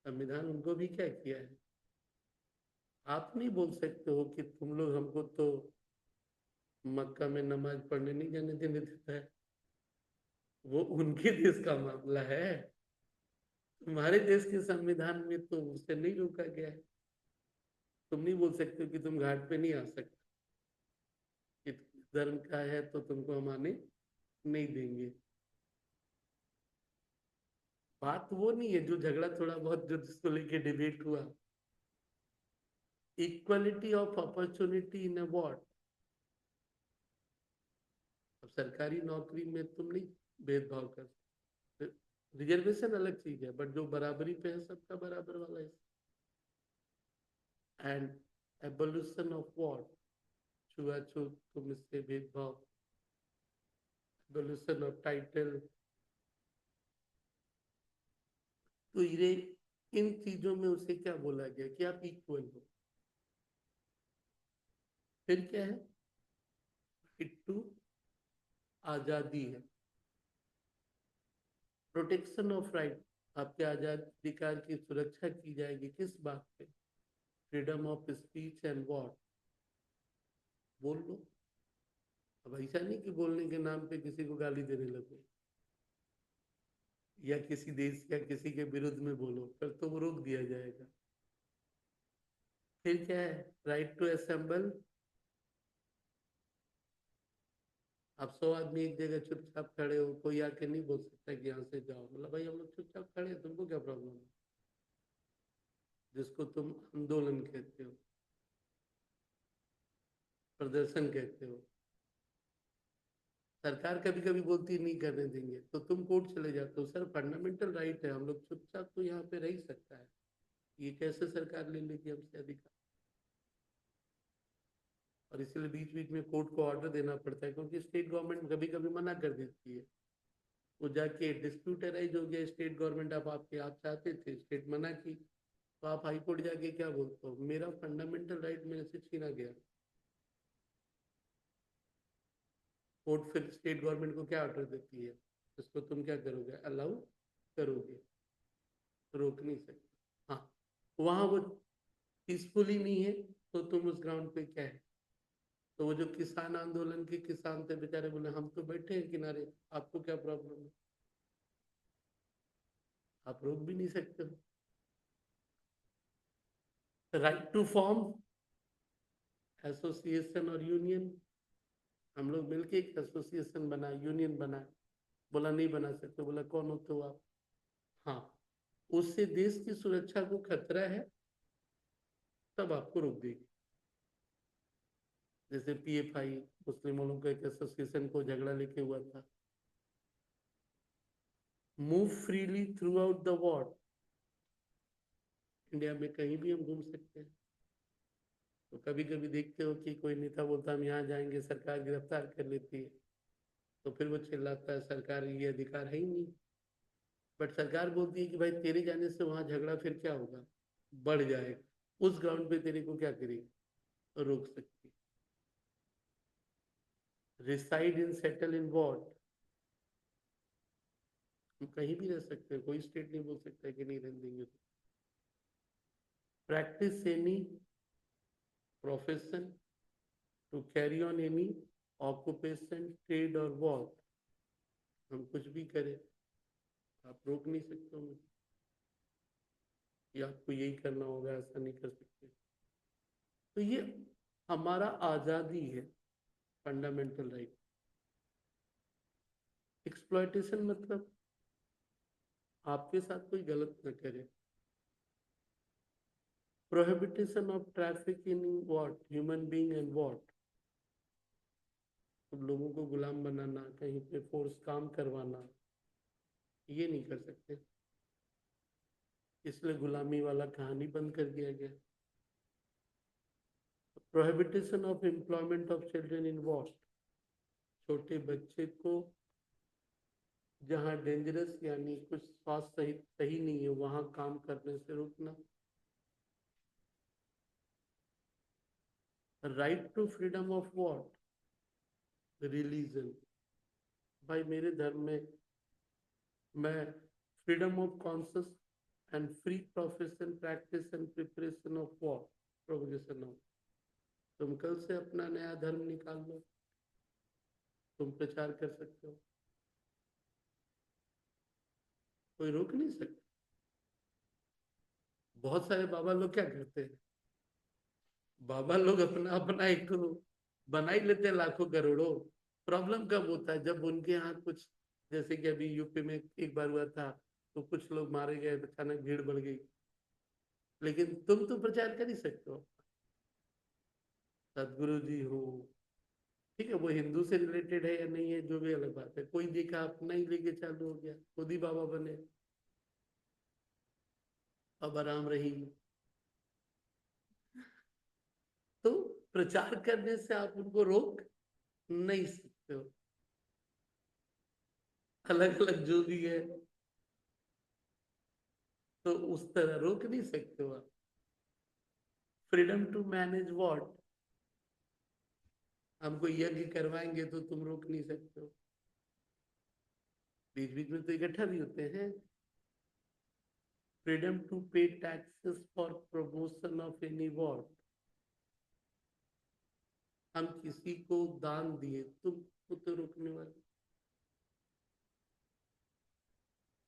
संविधान उनको भी क्या किया है। आप नहीं बोल सकते हो कि तुम लोग हमको तो मक्का में नमाज पढ़ने नहीं जाने देने देता है, वो उनके देश का मामला है। तुम्हारे देश के संविधान में तो उसे नहीं रोका गया है। तुम नहीं बोल सकते हो कि तुम घाट पे नहीं आ सकते, कि धर्म का है तो तुमको हम आने नहीं देंगे। बात वो नहीं है जो झगड़ा थोड़ा बहुत जो जिसको लेके डिबेट हुआ, equality of opportunity in award. अब सरकारी नौकरी में तुम नहीं भेदभाव कर सकते, रिजर्वेशन अलग चीज है, बट जो बराबरी पे है सबका बराबर वाला है। एंड एबोल्यूशन ऑफ वॉट, छुआछूत, तुम इससे भेदभाव, एबोल्यूशन ऑफ टाइटल। तो ये इन चीजों में उसे क्या बोला गया कि आप इक्वल हो। फिर क्या है, इट्टू आजादी है, प्रोटेक्शन ऑफ राइट, आपके आजाद अधिकार की सुरक्षा की जाएगी किस बात पे, freedom of speech and what, बोल लो। अब ऐसा नहीं कि बोलने के नाम पे किसी को गाली देने लगो, या किसी देश या किसी के विरुद्ध में बोलो, फिर तो वो रोक दिया जाएगा। फिर क्या है, राइट टू असेंबल, आप 100 आदमी एक जगह चुपचाप खड़े हो, कोई आके नहीं बोल सकता कि यहाँ से जाओ, मतलब भाई हम लोग चुपचाप खड़े हैं, तुमको क्या प्रॉब्लम है, जिसको तुम आंदोलन कहते हो, प्रदर्शन कहते हो। सरकार कभी कभी बोलती है नहीं करने देंगे तो तुम कोर्ट चले जाते हो, सर फंडामेंटल राइट है, हम लोग चुपचाप तो यहाँ पे रह ही सकता है, ये कैसे सरकार ले लेगी हमसे अधिकार। और इसलिए बीच बीच में कोर्ट को ऑर्डर देना पड़ता है, क्योंकि स्टेट गवर्नमेंट कभी कभी मना कर देती है। वो जाके डिस्प्यूट अराइज हो गया, स्टेट गवर्नमेंट आप चाहते थे, स्टेट मना की, तो आप हाई कोर्ट जाके क्या बोलते हो, मेरा फंडामेंटल राइट मेरे से छीना गया। कोर्ट फिर स्टेट गवर्नमेंट को क्या ऑर्डर देती है, इसको तुम क्या करोगे, अलाउ करोगे, रोक नहीं सकते। हाँ, वहां वो पीसफुली नहीं है, तो तुम उस ग्राउंड पे क्या है। तो वो जो किसान आंदोलन के किसान थे बेचारे, बोले हम तो बैठे हैं किनारे, आपको क्या प्रॉब्लम है, आप रोक भी नहीं सकते हो। राइट टू फॉर्म एसोसिएशन और यूनियन, हम लोग मिलके एक एसोसिएशन बना, यूनियन बना, बोला नहीं बना सकते, बोला कौन होते हो आप। हाँ, उससे देश की सुरक्षा को खतरा है, तब आपको रोक देगी। जैसे पीएफआई, मुस्लिम वालों का एक एसोसिएशन को झगड़ा लेके हुआ था। Move freely through out the world, India में कहीं भी हम घूम सकते हैं। तो कभी कभी देखते हो कि कोई नेता बोलता हम यहाँ जाएंगे, सरकार गिरफ्तार कर लेती है, तो फिर वो चिल्लाता है सरकार ये अधिकार है ही नहीं। बट सरकार बोलती है कि भाई तेरे जाने से वहां झगड़ा फिर क्या होगा, बढ़ जाएगा, उस ग्राउंड पे तेरे को क्या करेगी, रोक सकती है। Reside in settle in what, हम कहीं भी रह सकते हैं, कोई स्टेट नहीं बोल सकता है कि नहीं रहने देंगे। Practise any profession, to carry on any occupation, trade और वर्क, हम कुछ भी करें, आप रोक नहीं सकते हो कि आपको यही करना होगा, ऐसा नहीं कर सकते। तो ये हमारा आजादी है, फंडामेंटल राइट। एक्सप्लॉयटेशन मतलब आपके साथ कोई गलत न करे। प्रोहिबिटेशन of traffic in what, human being and what, तो लोगों को गुलाम बनाना, कहीं पे फोर्स काम करवाना, ये नहीं कर सकते, इसलिए गुलामी वाला कहानी बंद कर दिया गया। प्रोहिबिटेशन of employment of children in what, छोटे बच्चे को जहाँ डेंजरस यानी कुछ स्वास्थ्य सही सही नहीं है वहां काम करने से रोकना। Right to freedom of what, religion, भाई मेरे धर्म में मैं freedom of conscious and free profession practice and preparation of what, progression of, तुम कल से अपना नया धर्म निकाल लो, तुम प्रचार कर सकते हो, कोई रोक नहीं सकता। बहुत सारे बाबा लोग क्या करते हैं, बाबा लोग अपना अपना एक तो बना ही लेते हैं लाखों करोड़ों। प्रॉब्लम कब होता है, जब उनके यहाँ कुछ, जैसे कि अभी यूपी में एक बार हुआ था, तो कुछ लोग मारे गए, अचानक भीड़ बढ़ गई, लेकिन तुम तो प्रचार कर ही सकते हो, सदगुरु जी हो, ठीक है, वो हिंदू से रिलेटेड है या नहीं है जो भी अलग बात है, कोई देखा अपना ही लेके चालू हो गया, खुद ही बाबा बने, अब आराम रही। तो प्रचार करने से आप उनको रोक नहीं सकते हो, अलग अलग जो भी है, तो उस तरह रोक नहीं सकते हो आप। फ्रीडम टू मैनेज व्हाट, हमको यज्ञ करवाएंगे तो तुम रोक नहीं सकते हो, बीच बीच में तो इकट्ठा भी होते हैं। Freedom to pay taxes for promotion of any what, हम किसी को दान दिए, तुम तो रोकने वाले।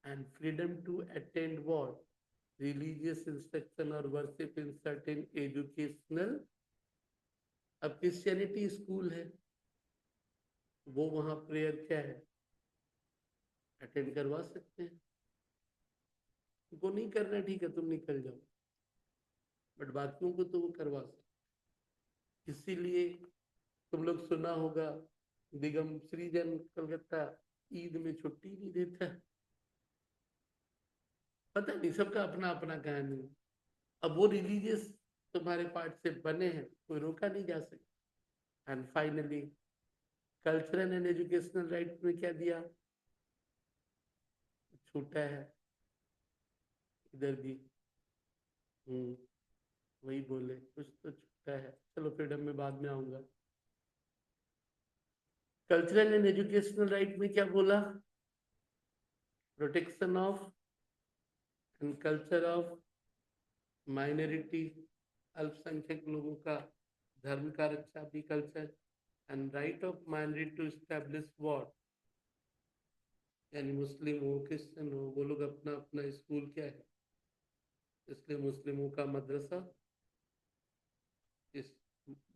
And freedom to attend what, religious instruction और वर्शिप इन सर्टेन एजुकेशनल, अब क्रिश्चियनिटी स्कूल है, वो वहां प्रेयर क्या है, अटेंड करवा सकते हैं, उनको नहीं करना ठीक है तुम निकल जाओ, बट बाकियों को तो वो करवा सकते। इसीलिए तुम लोग सुना होगा, निगम सृजन कलकत्ता ईद में छुट्टी नहीं देता, पता नहीं सबका अपना अपना कहानी है। अब वो रिलीजियस तुम्हारे पार्ट से बने हैं, कोई रोका नहीं जा सकता। And finally cultural and educational right में क्या दिया, छूटा है इधर भी। वही बोले कुछ तो छूटा है, चलो फ्रीडम में बाद में आऊंगा। कल्चरल एंड एजुकेशनल राइट में क्या बोला, protection of and culture of minority, अल्पसंख्यक लोगों का धर्म का रक्षा भी culture, and right of minority to establish what, यानी मुस्लिम हो क्रिश्चियन हो वो लोग अपना अपना स्कूल क्या है, इसलिए मुस्लिमों का मदरसा, इस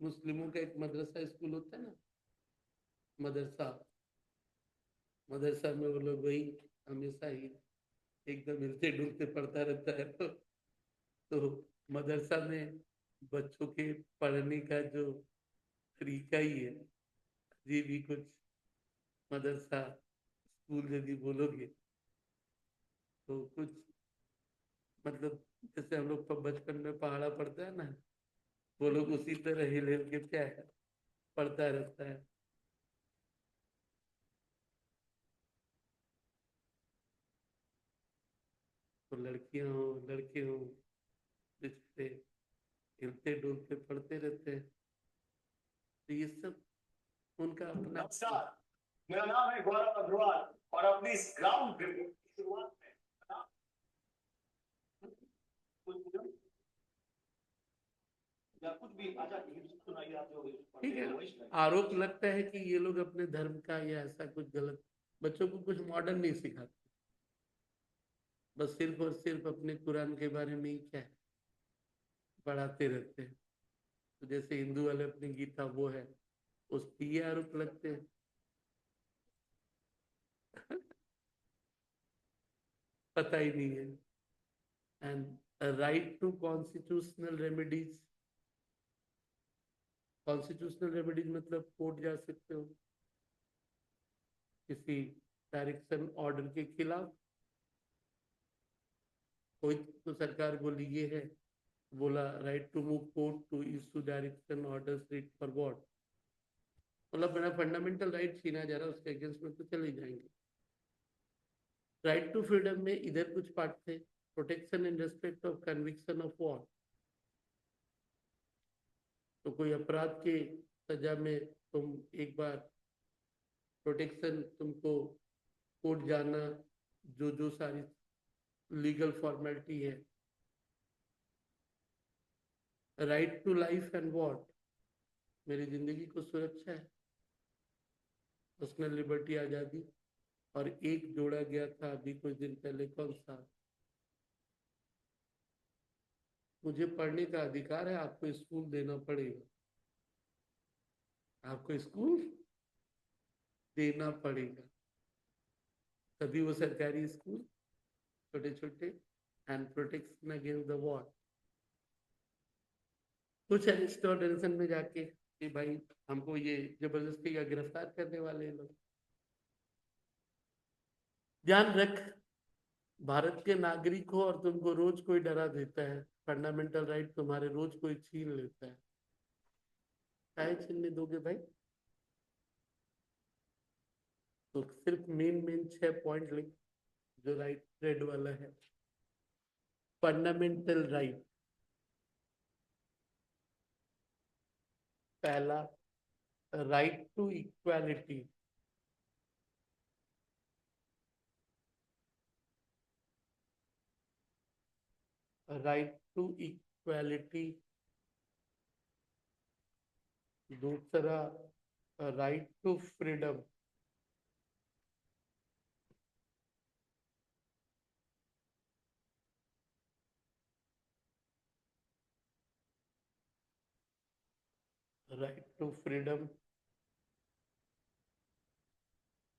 मुस्लिमों का एक मदरसा स्कूल होता है ना, मदरसा, मदरसा में वो लोग वही हमेशा ही एकदम हिलते डुलते पढ़ता रहता है। तो मदरसा में बच्चों के पढ़ने का जो तरीका ही है, ये भी कुछ मदरसा स्कूल यदि बोलोगे तो कुछ मतलब जैसे हम लोग बचपन में पहाड़ा पढ़ता है ना, वो लोग उसी तरह हिल हिल के क्या है पढ़ता रहता है। तो लड़कियां हो लड़के हो पिछले हिलते डुलते पढ़ते रहते हैं, तो ये सब उनका अपना। नमस्कार, मेरा नाम है गौरव अग्रवाल और अपनी इस ग्राउंड ब्रेकिंग की शुरुआत में या कुछ भी अच्छा सुनाइए आप जो ठीक है, आरोप लगता है कि ये लोग अपने धर्म का या ऐसा कुछ गलत बच्चों को कुछ मॉडर्न नहीं सिखाते, बस सिर्फ और सिर्फ अपने कुरान के बारे में ही क्या है पढ़ाते रहते हैं। तो जैसे हिंदू वाले अपनी गीता वो है, उस पर ये आरोप लगते हैं। पता ही नहीं है। And right to constitutional remedies, constitutional remedies मतलब कोर्ट जा सकते हो किसी डायरेक्शन ऑर्डर के खिलाफ, कोई तो सरकार बोली ये है, बोला right to move court to issue direction orders writ for what, मतलब मेरा फंडामेंटल राइट छीना जा रहा है उसके अगेंस्ट में तो चले जाएंगे। राइट टू फ्रीडम में इधर कुछ पार्ट थे, protection and respect of conviction of what, तो कोई अपराध के सजा में तुम एक बार प्रोटेक्शन तुमको कोर्ट जाना, जो जो सारी लीगल फॉर्मेलिटी है। Right to life and what, मेरी जिंदगी को सुरक्षा है, पर्सनल लिबर्टी आज़ादी। और एक जोड़ा गया था अभी कुछ दिन पहले, कौन सा, मुझे पढ़ने का अधिकार है, आपको स्कूल देना पड़ेगा, आपको स्कूल देना पड़ेगा, तभी वो सरकारी स्कूल छोटे छोटे, and protection against the war. कुछ अरेस्ट और टेंशन में जाके कि भाई हमको ये जबरदस्ती का गिरफ्तार करने वाले लोग। ध्यान रख, भारत के नागरिक हो और तुमको रोज कोई डरा देता है, फंडामेंटल राइट तुम्हारे रोज कोई छीन लेता है, काहे छीनने दोगे भाई। तो सिर्फ मेन मेन 6 पॉइंट लिख, जो राइट रेड वाला है। फंडामेंटल राइट, पहला right to equality, right to equality. दूसरा right to freedom, right to freedom.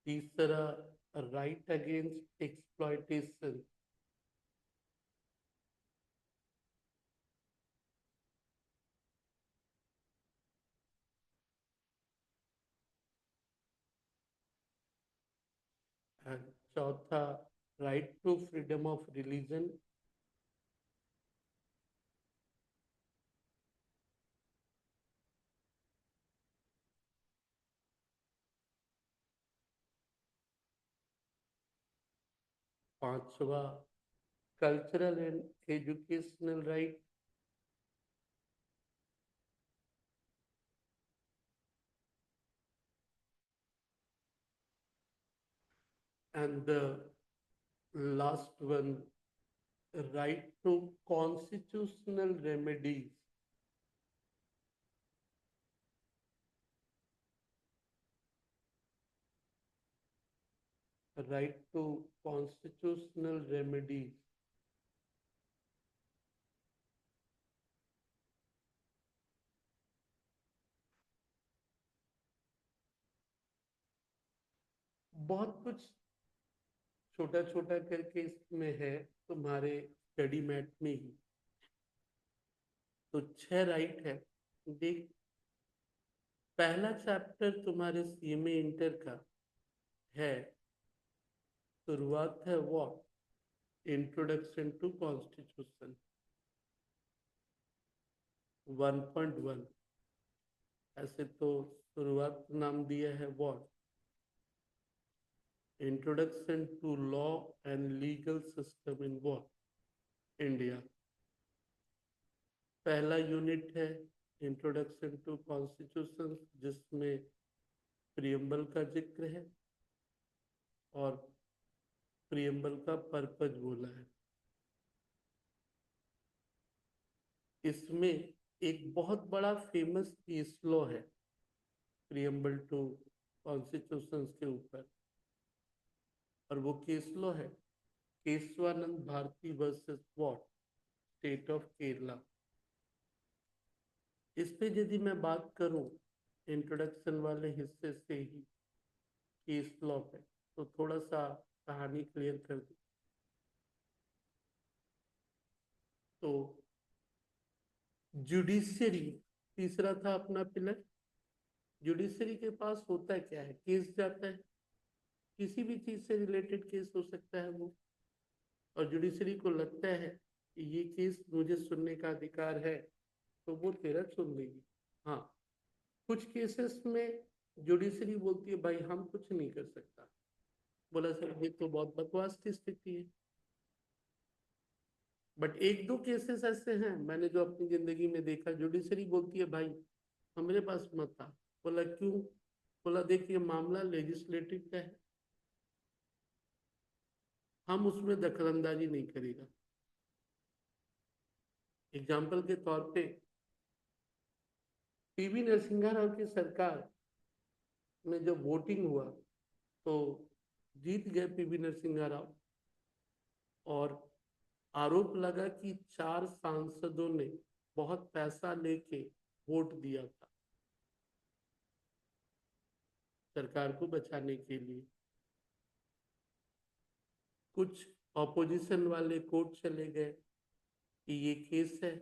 तीसरा राइट अगेंस्ट एक्सप्लॉइटेशन, एंड चौथा right to freedom of religion. 5वां cultural and educational right, and the last one, right to constitutional remedies. Right to constitutional remedies. बहुत कुछ छोटा छोटा करके इसमें है तुम्हारे स्टडी मैट में ही। तो 6 राइट है। देख, पहला चैप्टर तुम्हारे सीएमए इंटर का है, शुरुआत है वो इंट्रोडक्शन टू कॉन्स्टिट्यूशन 1.1। ऐसे तो शुरुआत नाम दिया है what, introduction to law and legal system in what India. पहला यूनिट है इंट्रोडक्शन टू कॉन्स्टिट्यूशन, जिसमें प्रियम्बल का जिक्र है और प्रियम्बल का पर्पज बोला है। इसमें एक बहुत बड़ा फेमस केस लॉ है प्रियम्बल टू कॉन्स्टिट्यूशन के ऊपर, और वो केस लॉ है Kesavananda Bharati versus what, state of Kerala. इस पे यदि मैं बात करूं इंट्रोडक्शन वाले हिस्से से ही केस लॉ पे, तो थोड़ा सा कहानी क्लियर कर दूं तो जुडिशरी तीसरा था अपना पिलर। जुडिशरी के पास होता क्या है, केस जाता है, किसी भी चीज से रिलेटेड केस हो सकता है वो, और जुडिशरी को लगता है कि ये केस मुझे सुनने का अधिकार है, तो वो तेरा सुन लेगी। हाँ, कुछ केसेस में जुडिशरी बोलती है भाई हम कुछ नहीं कर सकता। बोला सर ये तो बहुत बकवास की स्थिति है, बट एक दो केसेस ऐसे हैं मैंने जो अपनी जिंदगी में देखा, जुडिशरी बोलती है भाई हमारे पास मत आ। बोला क्यों? बोला देखिए मामला लेजिस्लेटिव का है, हम उसमें दखलंदाजी नहीं करेगा। एग्जाम्पल के तौर पे पीवी नरसिम्हा राव की सरकार में जब वोटिंग हुआ तो जीत गए पीवी नरसिम्हा राव, और आरोप लगा कि 4 सांसदों ने बहुत पैसा लेके वोट दिया था सरकार को बचाने के लिए। कुछ ऑपोजिशन वाले कोर्ट चले गए कि ये केस है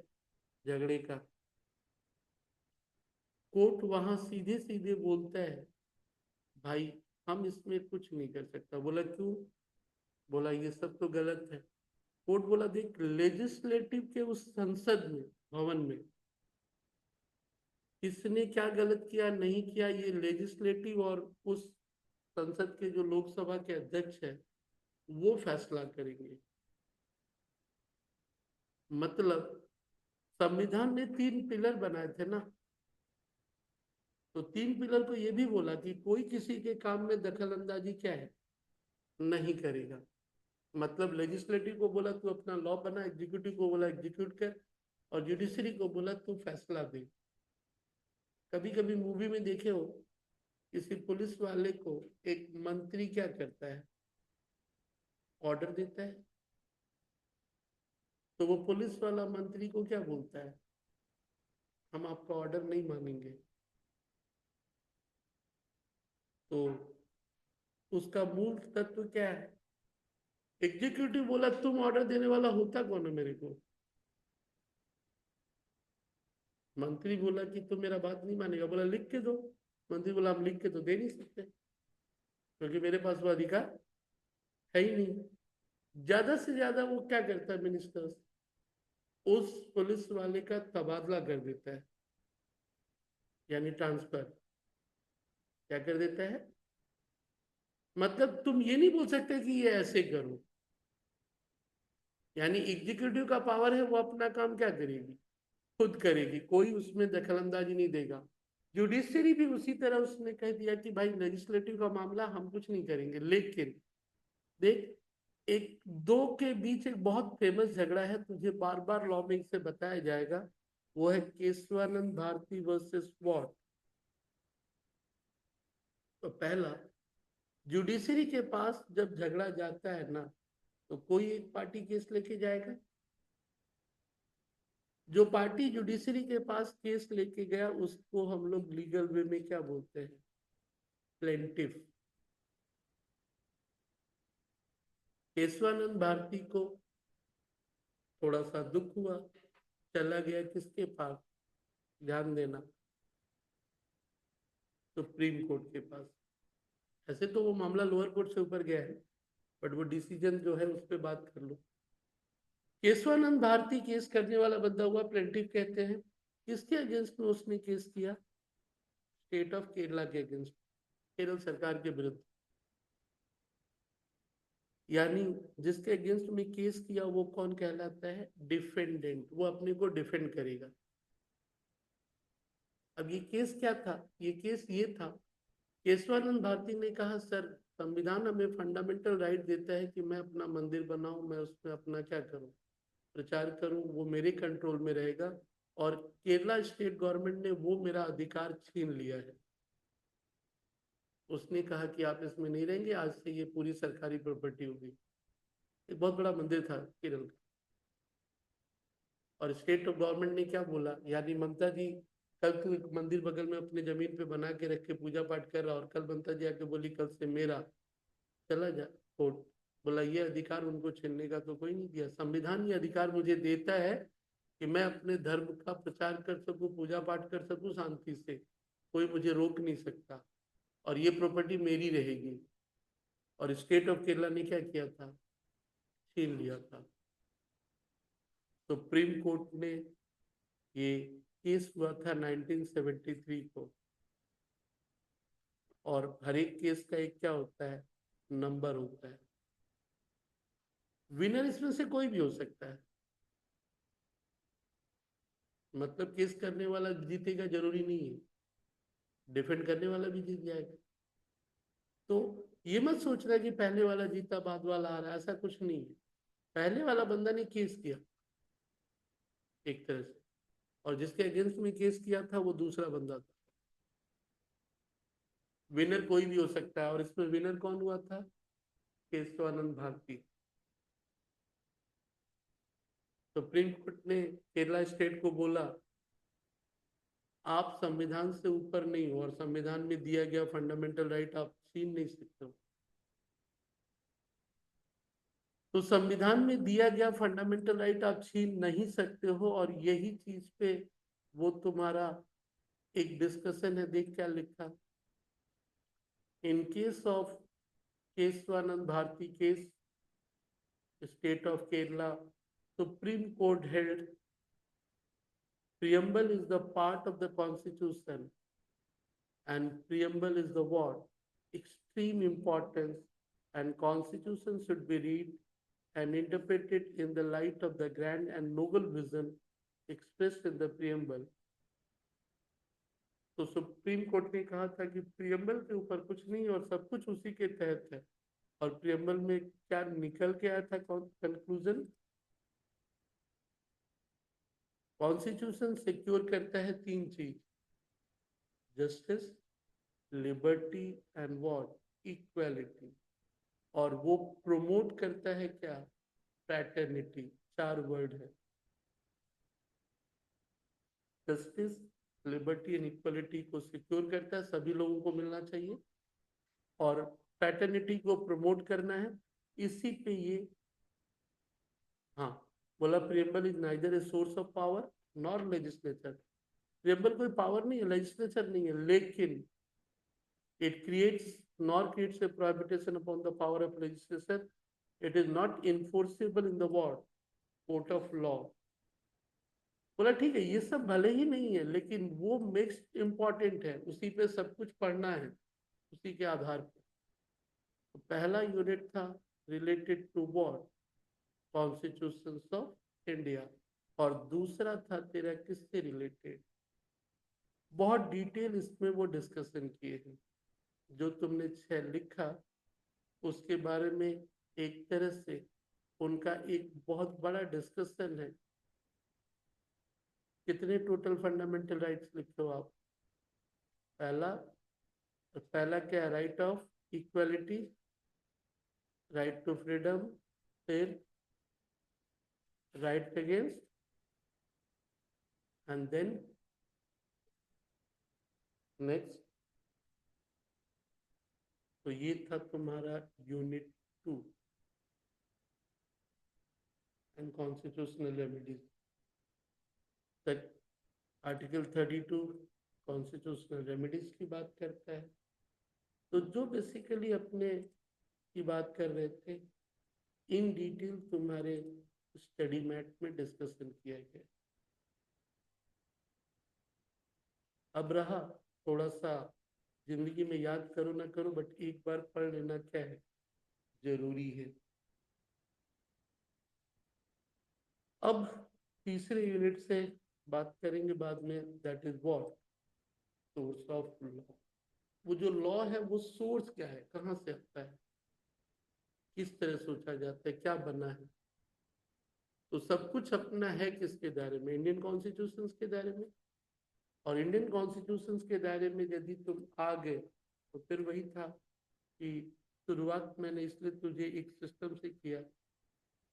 झगड़े का। कोर्ट वहां सीधे सीधे बोलता है भाई हम इसमें कुछ नहीं कर सकता। बोला क्यों? बोला ये सब तो गलत है। कोर्ट बोला देख, लेजिस्लेटिव के उस संसद में, भवन में, किसने क्या गलत किया नहीं किया, ये लेजिस्लेटिव और उस संसद के जो लोकसभा के अध्यक्ष है वो फैसला करेंगे। मतलब संविधान ने 3 पिलर बनाए थे ना, तो 3 पिलर को ये भी बोला कि कोई किसी के काम में दखल अंदाजी क्या है, नहीं करेगा। मतलब लेजिस्लेटिव को बोला तू अपना लॉ बना, एग्जीक्यूटिव को बोला एग्जीक्यूट कर, और जुडिशरी को बोला तू फैसला दे। कभी कभी मूवी में देखे हो किसी पुलिस वाले को एक मंत्री क्या करता है, ऑर्डर देता है, तो वो पुलिस वाला मंत्री को क्या बोलता है, हम आपका ऑर्डर नहीं मानेंगे। तो उसका मूल तत्व क्या है? एग्जीक्यूटिव बोला तुम ऑर्डर देने वाला होता कौन है मेरे को? मंत्री बोला कि तुम मेरा बात नहीं मानेगा, बोला लिख के दो। मंत्री बोला हम लिख के तो दे नहीं सकते क्योंकि मेरे पास वो अधिकार है ही नहीं। ज्यादा से ज्यादा वो क्या करता है मिनिस्टर्स, उस पुलिस वाले का तबादला कर देता है, यानी ट्रांसफर। क्या कर देता है? मतलब तुम ये नहीं बोल सकते कि ये ऐसे करो, यानी एग्जीक्यूटिव का पावर है, वो अपना काम क्या करेगी, खुद करेगी, कोई उसमें दखलंदाजी नहीं देगा। जुडिशरी भी उसी तरह उसने कह दिया कि भाई लेजिस्लेटिव का मामला हम कुछ नहीं करेंगे। लेकिन देख, एक दो के बीच एक बहुत फेमस झगड़ा है, तुझे बार बार लॉ में से बताया जाएगा, वो है केशवानंद भारती वर्सेस वॉट। तो पहला, जुडिशरी के पास जब झगड़ा जाता है ना, तो कोई एक पार्टी केस लेके जाएगा। जो पार्टी जुडिशरी के पास केस लेके गया उसको हम लोग लीगल वे में क्या बोलते हैं, प्लेंटिफ। केशवानंद भारती को थोड़ा सा दुख हुआ, चला गया किसके पास, ध्यान देना, सुप्रीम कोर्ट के पास। ऐसे तो वो मामला लोअर कोर्ट से ऊपर गया है, बट वो डिसीजन जो है उस पर बात कर लो। केशवानंद भारती केस करने वाला बंदा हुआ, प्लेंटिफ कहते हैं। किसके अगेंस्ट में उसने केस किया, स्टेट ऑफ केरला के अगेंस्ट, केरल सरकार के विरुद्ध। यानी जिसके अगेंस्ट में केस किया वो कौन कहलाता है, डिफेंडेंट, वो अपने को डिफेंड करेगा। अब ये केस क्या था, ये केस ये था, केशवानंद भारती ने कहा सर, संविधान हमें फंडामेंटल राइट देता है कि मैं अपना मंदिर बनाऊं, मैं उसमें अपना क्या करूं, प्रचार करूं, वो मेरे कंट्रोल में रहेगा, और केरला स्टेट गवर्नमेंट ने वो मेरा अधिकार छीन लिया है। उसने कहा कि आप इसमें नहीं रहेंगे, आज से ये पूरी सरकारी प्रॉपर्टी होगी। एक बहुत बड़ा मंदिर था केरल का, और स्टेट गवर्नमेंट ने क्या बोला, यानी ममता जी कल तू मंदिर बगल में अपने जमीन पे बना के रख के पूजा पाठ कर रहा, और कल ममता जी आके बोली कल से मेरा, चला जा कोर्ट। बोला ये अधिकार उनको छीनने का तो कोई नहीं दिया, संविधान ये अधिकार मुझे देता है कि मैं अपने धर्म का प्रचार कर सकूं, पूजा पाठ कर सकूं शांति से, कोई मुझे रोक नहीं सकता, और ये प्रॉपर्टी मेरी रहेगी। और स्टेट ऑफ केरला ने क्या किया था, छीन लिया था। सुप्रीम कोर्ट ने, ये केस हुआ था 1973 को, और हर एक केस का एक क्या होता है, नंबर होता है। विनर इसमें से कोई भी हो सकता है, मतलब केस करने वाला जीतेगा जरूरी नहीं है, डिफेंड करने वाला भी जीत जाएगा। तो ये मत सोचना कि पहले वाला जीता बाद वाला आ रहा है, ऐसा कुछ नहीं है। पहले वाला बंदा ने केस किया एक तरह से, और जिसके अगेंस्ट में केस किया था वो दूसरा बंदा था। विनर कोई भी हो सकता है, और इसमें विनर कौन हुआ था, केशवानंद भारती। सुप्रीम कोर्ट ने केरला स्टेट को बोला आप संविधान से ऊपर नहीं हो, और संविधान में दिया गया फंडामेंटल राइट आप छीन नहीं सकते हो। तो संविधान में दिया गया फंडामेंटल राइट आप छीन नहीं सकते हो, और यही चीज पे वो तुम्हारा एक डिस्कशन है। देख क्या लिखा, in case of Kesavananda Bharati case, state of Kerala, Supreme Court held preamble is the part of the constitution, and preamble is the what, extreme importance, and constitution should be read and interpreted in the light of the grand and noble vision expressed in the preamble. तो supreme court ने कहा था कि preamble के ऊपर कुछ नहीं और सब कुछ उसी के तहत है। और प्रियम्बल में क्या निकल के आया था कंक्लूजन, कॉन्स्टिट्यूशन सिक्योर करता है तीन चीज, justice, liberty and what, equality, और वो प्रोमोट करता है क्या, फ्रैटर्निटी। चार वर्ड है, जस्टिस, लिबर्टी एंड इक्वालिटी को सिक्योर करता है, सभी लोगों को मिलना चाहिए, और फ्रैटर्निटी को प्रमोट करना है। इसी पे ये, हाँ, बोला preamble is neither a source of power nor legislature. Preamble कोई पावर नहीं है, लेजिस्लेचर नहीं है, लेकिन it creates nor creates a prohibition upon the power of legislation. It is not enforceable in the what, court of law। बोला ठीक है, ये सब भले ही नहीं है, लेकिन वो मिक्स इंपॉर्टेंट है, उसी पे सब कुछ पढ़ना है, उसी के आधार पर। तो पहला यूनिट था related to what, constitutions of India, और दूसरा था तेरा किससे रिलेटेड। बहुत डिटेल इसमें वो डिस्कशन किए हैं। जो तुमने 6 लिखा उसके बारे में एक तरह से उनका एक बहुत बड़ा डिस्कशन है। कितने टोटल फंडामेंटल राइट्स लिखे हो आप? पहला क्या है? Right of equality, right to freedom, फिर right against, and then next. तो ये था तुम्हारा यूनिट 2 एंड कॉन्स्टिट्यूशनल रेमेडीज तक। आर्टिकल 32 कॉन्स्टिट्यूशनल रेमेडीज की बात करता है। तो जो बेसिकली अपने की बात कर रहे थे, इन डिटेल तुम्हारे स्टडी मैट में डिस्कशन किया गया। अब रहा थोड़ा सा जिंदगी में याद करो ना करो, बट एक बार पढ़ लेना क्या है, जरूरी है। अब तीसरे यूनिट से बात करेंगे बाद में, that is what, source of law. वो जो लॉ है वो सोर्स क्या है, कहाँ से आता है, किस तरह सोचा जाता है, क्या बना है। तो सब कुछ अपना है किसके दायरे में, इंडियन कॉन्स्टिट्यूशन के दायरे में। और इंडियन कॉन्स्टिट्यूशन के दायरे में यदि तुम आ गए तो फिर वही था कि शुरुआत मैंने इसलिए तुझे एक सिस्टम से किया।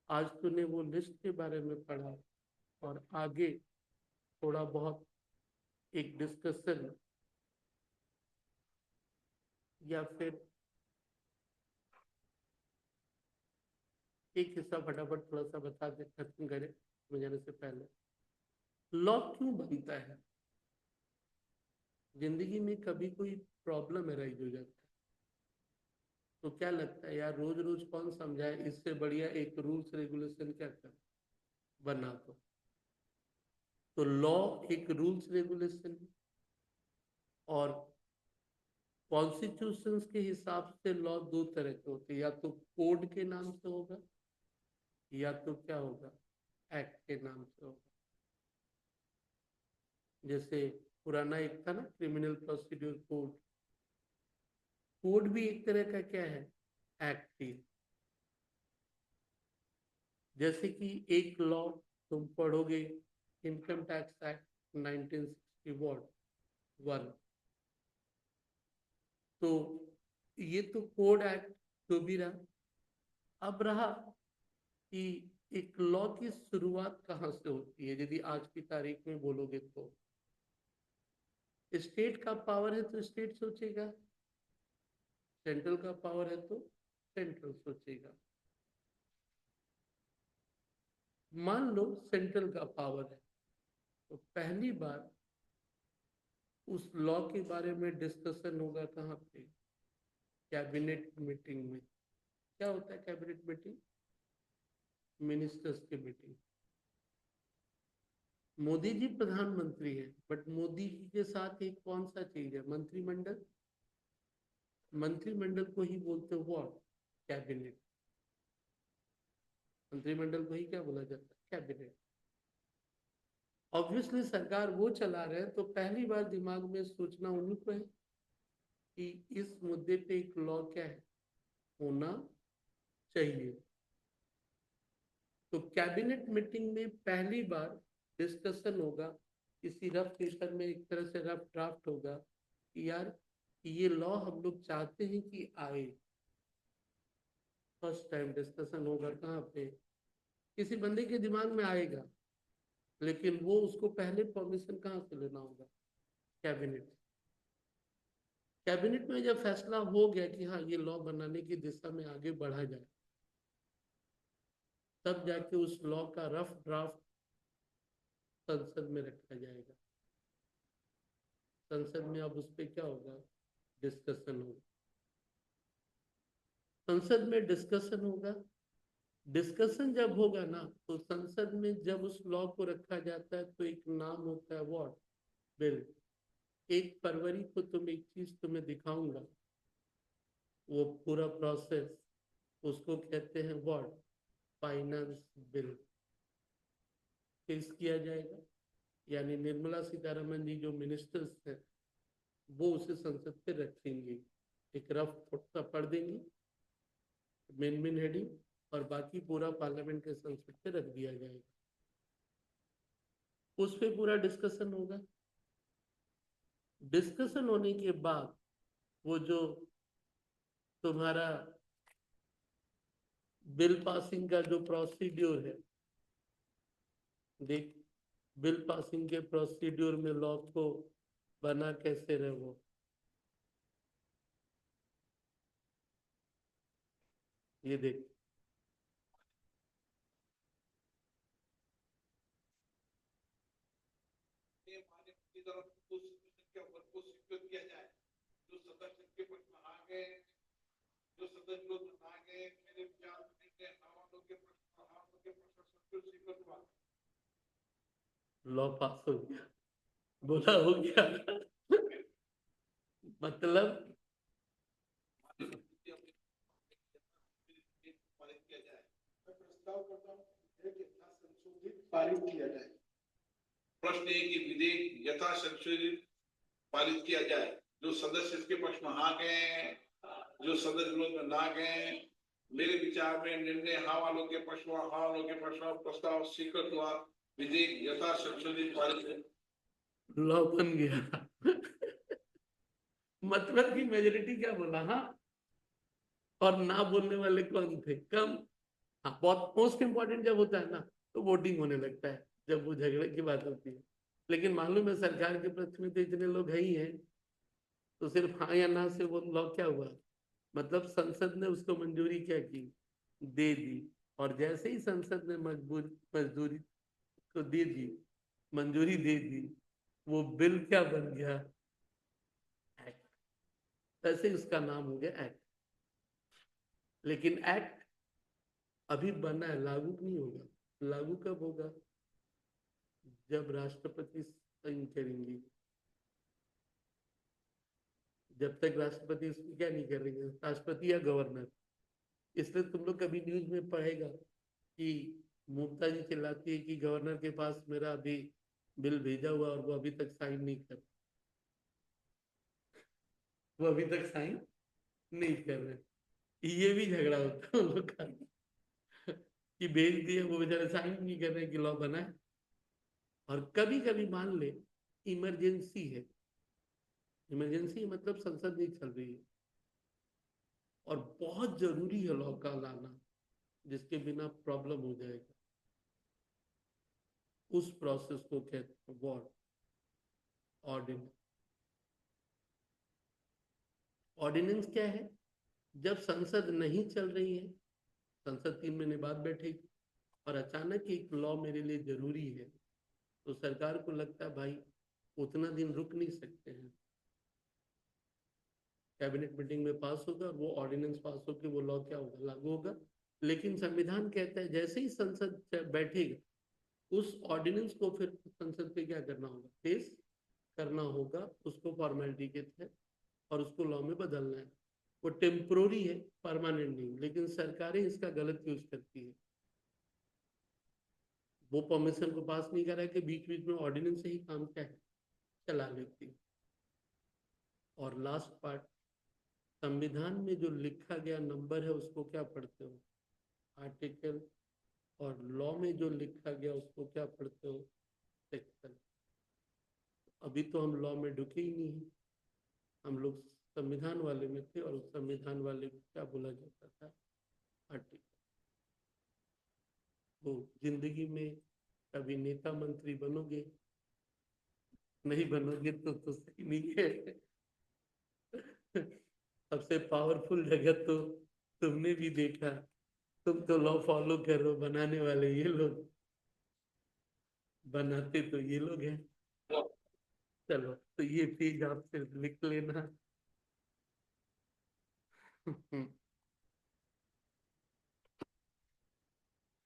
आज तूने वो लिस्ट के बारे में पढ़ा और आगे थोड़ा बहुत एक डिस्कशन या फिर एक हिस्सा फटाफट थोड़ा सा बता दे, खत्म करें जाने से पहले। लॉ क्यों बनता है? जिंदगी में कभी कोई प्रॉब्लम अराइज हो जाता है तो क्या लगता है यार, रोज रोज कौन समझाए, इससे बढ़िया एक रूल्स रेगुलेशन क्या कर बना दो। तो लॉ एक रूल्स रेगुलेशन है। और कॉन्स्टिट्यूशंस के हिसाब से लॉ दो तरह के होते हैं, या तो कोड के नाम से होगा या तो क्या होगा, एक्ट के नाम से होगा। जैसे पुराना एक था ना, क्रिमिनल प्रोसीड्यूर कोड। कोड भी एक तरह का क्या है, एक्ट ही। जैसे कि एक लॉ तुम पढ़ोगे, इनकम टैक्स एक्ट 1961, तो ये तो कोड एक्ट जो भी रहा। अब रहा कि एक लॉ की शुरुआत कहाँ से होती है। यदि आज की तारीख में बोलोगे तो स्टेट का पावर है तो स्टेट सोचेगा, सेंट्रल का पावर है तो सेंट्रल सोचेगा। मान लो सेंट्रल का पावर है तो पहली बार उस लॉ के बारे में डिस्कशन होगा कहाँ पे, कैबिनेट मीटिंग में। क्या होता है कैबिनेट मीटिंग? मिनिस्टर्स की मीटिंग। मोदी जी प्रधानमंत्री है, बट मोदी जी के साथ एक कौन सा चीज है, मंत्रिमंडल। मंत्रिमंडल को ही बोलते हो व्हाट, कैबिनेट। मंत्रिमंडल को ही क्या बोला जाता है, कैबिनेट। ऑब्वियसली सरकार वो चला रहे हैं तो पहली बार दिमाग में सोचना उन्हीं को है कि इस मुद्दे पे एक लॉ क्या है, होना चाहिए। तो कैबिनेट मीटिंग में पहली बार डिस्कशन होगा, किसी रफ पेपर में एक तरह से रफ ड्राफ्ट होगा कि यार ये लॉ हम लोग चाहते हैं कि आए। फर्स्ट टाइम डिस्कशन होगा कहाँ पे, किसी बंदे के दिमाग में आएगा, लेकिन वो उसको पहले परमिशन कहाँ से लेना होगा, कैबिनेट। कैबिनेट में जब फैसला हो गया कि हाँ ये लॉ बनाने की दिशा में आगे बढ़ा जाए, तब जाके उस लॉ का रफ ड्राफ्ट संसद में रखा जाएगा। संसद में अब उस पर क्या होगा, डिस्कशन होगा। संसद में डिस्कशन होगा। डिस्कशन जब होगा ना तो संसद में जब उस लॉ को रखा जाता है तो एक नाम होता है व्हाट, बिल। 1 फरवरी को तुम एक चीज तुम्हें दिखाऊंगा, वो पूरा प्रोसेस, उसको कहते हैं व्हाट, फाइनेंस बिल पेश किया जाएगा, यानी निर्मला सीतारमन जी जो मिनिस्टर्स हैं वो उसे संसद पे रखेंगे, एक रफ सा पढ़ देंगे मेन हेडिंग, और बाकी पूरा पार्लियामेंट के संसद पे रख दिया जाएगा। उस पे पूरा डिस्कशन होगा। डिस्कशन होने के बाद वो जो तुम्हारा बिल पासिंग का जो प्रोसीड्यूर है, देख बिल पासिंग के प्रोसीड्यूर में लॉ को बना कैसे रहे वो, ये देख लॉ पास हो गया, बोला हो गया मतलब पारित किया जाए। प्रश्न है कि विधेयक यथा संशोधित पारित किया जाए। जो सदस्य इसके पक्ष में हाँ गए, जो सदस्य विरोध में ना गए, मेरे विचार में निर्णय हाँ वालों के पक्ष में, हाँ वालों के पक्ष में प्रस्ताव स्वीकृत हुआ। विधेयक यथा संशोधित पारित लॉ बन गया मतलब की मेजोरिटी क्या बोला हाँ, और ना बोलने वाले कौन थे, कम। हाँ, बहुत मोस्ट इंपॉर्टेंट जब होता है ना तो वोटिंग होने लगता है, जब वो झगड़े की बात होती है। लेकिन मालूम है सरकार के पक्ष में तो इतने लोग है ही हैं, तो सिर्फ हाँ या ना से वो लॉ क्या हुआ, मतलब संसद ने उसको मंजूरी क्या की, दे दी। और जैसे ही संसद ने मजदूरी को दे दी, मंजूरी दे दी, वो बिल क्या बन गया, एक्ट। ऐसे ही उसका नाम हो गया एक्ट। लेकिन एक्ट अभी बना है, लागू नहीं होगा। लागू कब होगा, जब राष्ट्रपति साइन करेंगे। जब तक राष्ट्रपति उसको क्या नहीं करेंगे, राष्ट्रपति या गवर्नर। इसलिए तुम लोग कभी न्यूज में पढ़ेगा कि ममता जी चिल्लाती है कि गवर्नर के पास मेरा अभी बिल भेजा हुआ और वो अभी तक साइन नहीं कर, वो अभी तक साइन नहीं कर रहे। ये भी झगड़ा होता है उन लोग का कि भेज दिए, वो बेचारे साइन नहीं कर रहे कि लॉ बना है। और कभी कभी मान ले इमरजेंसी है, इमरजेंसी मतलब संसद नहीं चल रही है और बहुत जरूरी है लॉ का लाना, जिसके बिना प्रॉब्लम हो जाएगा, उस प्रोसेस को कहते हैं वॉर ऑर्डिनेंस। ऑर्डिनेंस क्या है, जब संसद नहीं चल रही है, संसद 3 महीने बाद बैठेगी और अचानक एक लॉ मेरे लिए जरूरी है, तो सरकार को लगता है भाई उतना दिन रुक नहीं सकते हैं, कैबिनेट मीटिंग में पास होगा, वो ऑर्डिनेंस पास होकर वो लॉ क्या होगा, लागू होगा। लेकिन संविधान कहता है जैसे ही संसद बैठेगा उस ऑर्डिनेंस को फिर संसद पे क्या करना होगा, पेश करना होगा उसको फॉर्मेलिटी के तहत, और उसको लॉ में बदलना है। वो टेम्पोररी है, परमानेंट नहीं। लेकिन सरकारें इसका गलत यूज करती है, वो परमिशन को पास नहीं करा के बीच बीच में ऑर्डिनेंस से ही काम क्या है चला लेती है। और लास्ट पार्ट, संविधान में जो लिखा गया नंबर है उसको क्या पढ़ते हो, आर्टिकल। और लॉ में जो लिखा गया उसको क्या पढ़ते हो, सेक्शन। अभी तो हम लॉ में ढुके ही नहीं है, हम लोग संविधान वाले में थे, और उस संविधान वाले को क्या बोला जाता था, आर्टिकल। तो जिंदगी में कभी नेता मंत्री बनोगे, नहीं बनोगे तो सही नहीं है सबसे पावरफुल जगह तो तुमने भी देखा, तुम तो लॉ फॉलो करो, बनाने वाले ये लोग, बनाते तो ये लोग हैं। चलो तो ये पेज आप सिर्फ लिख लेना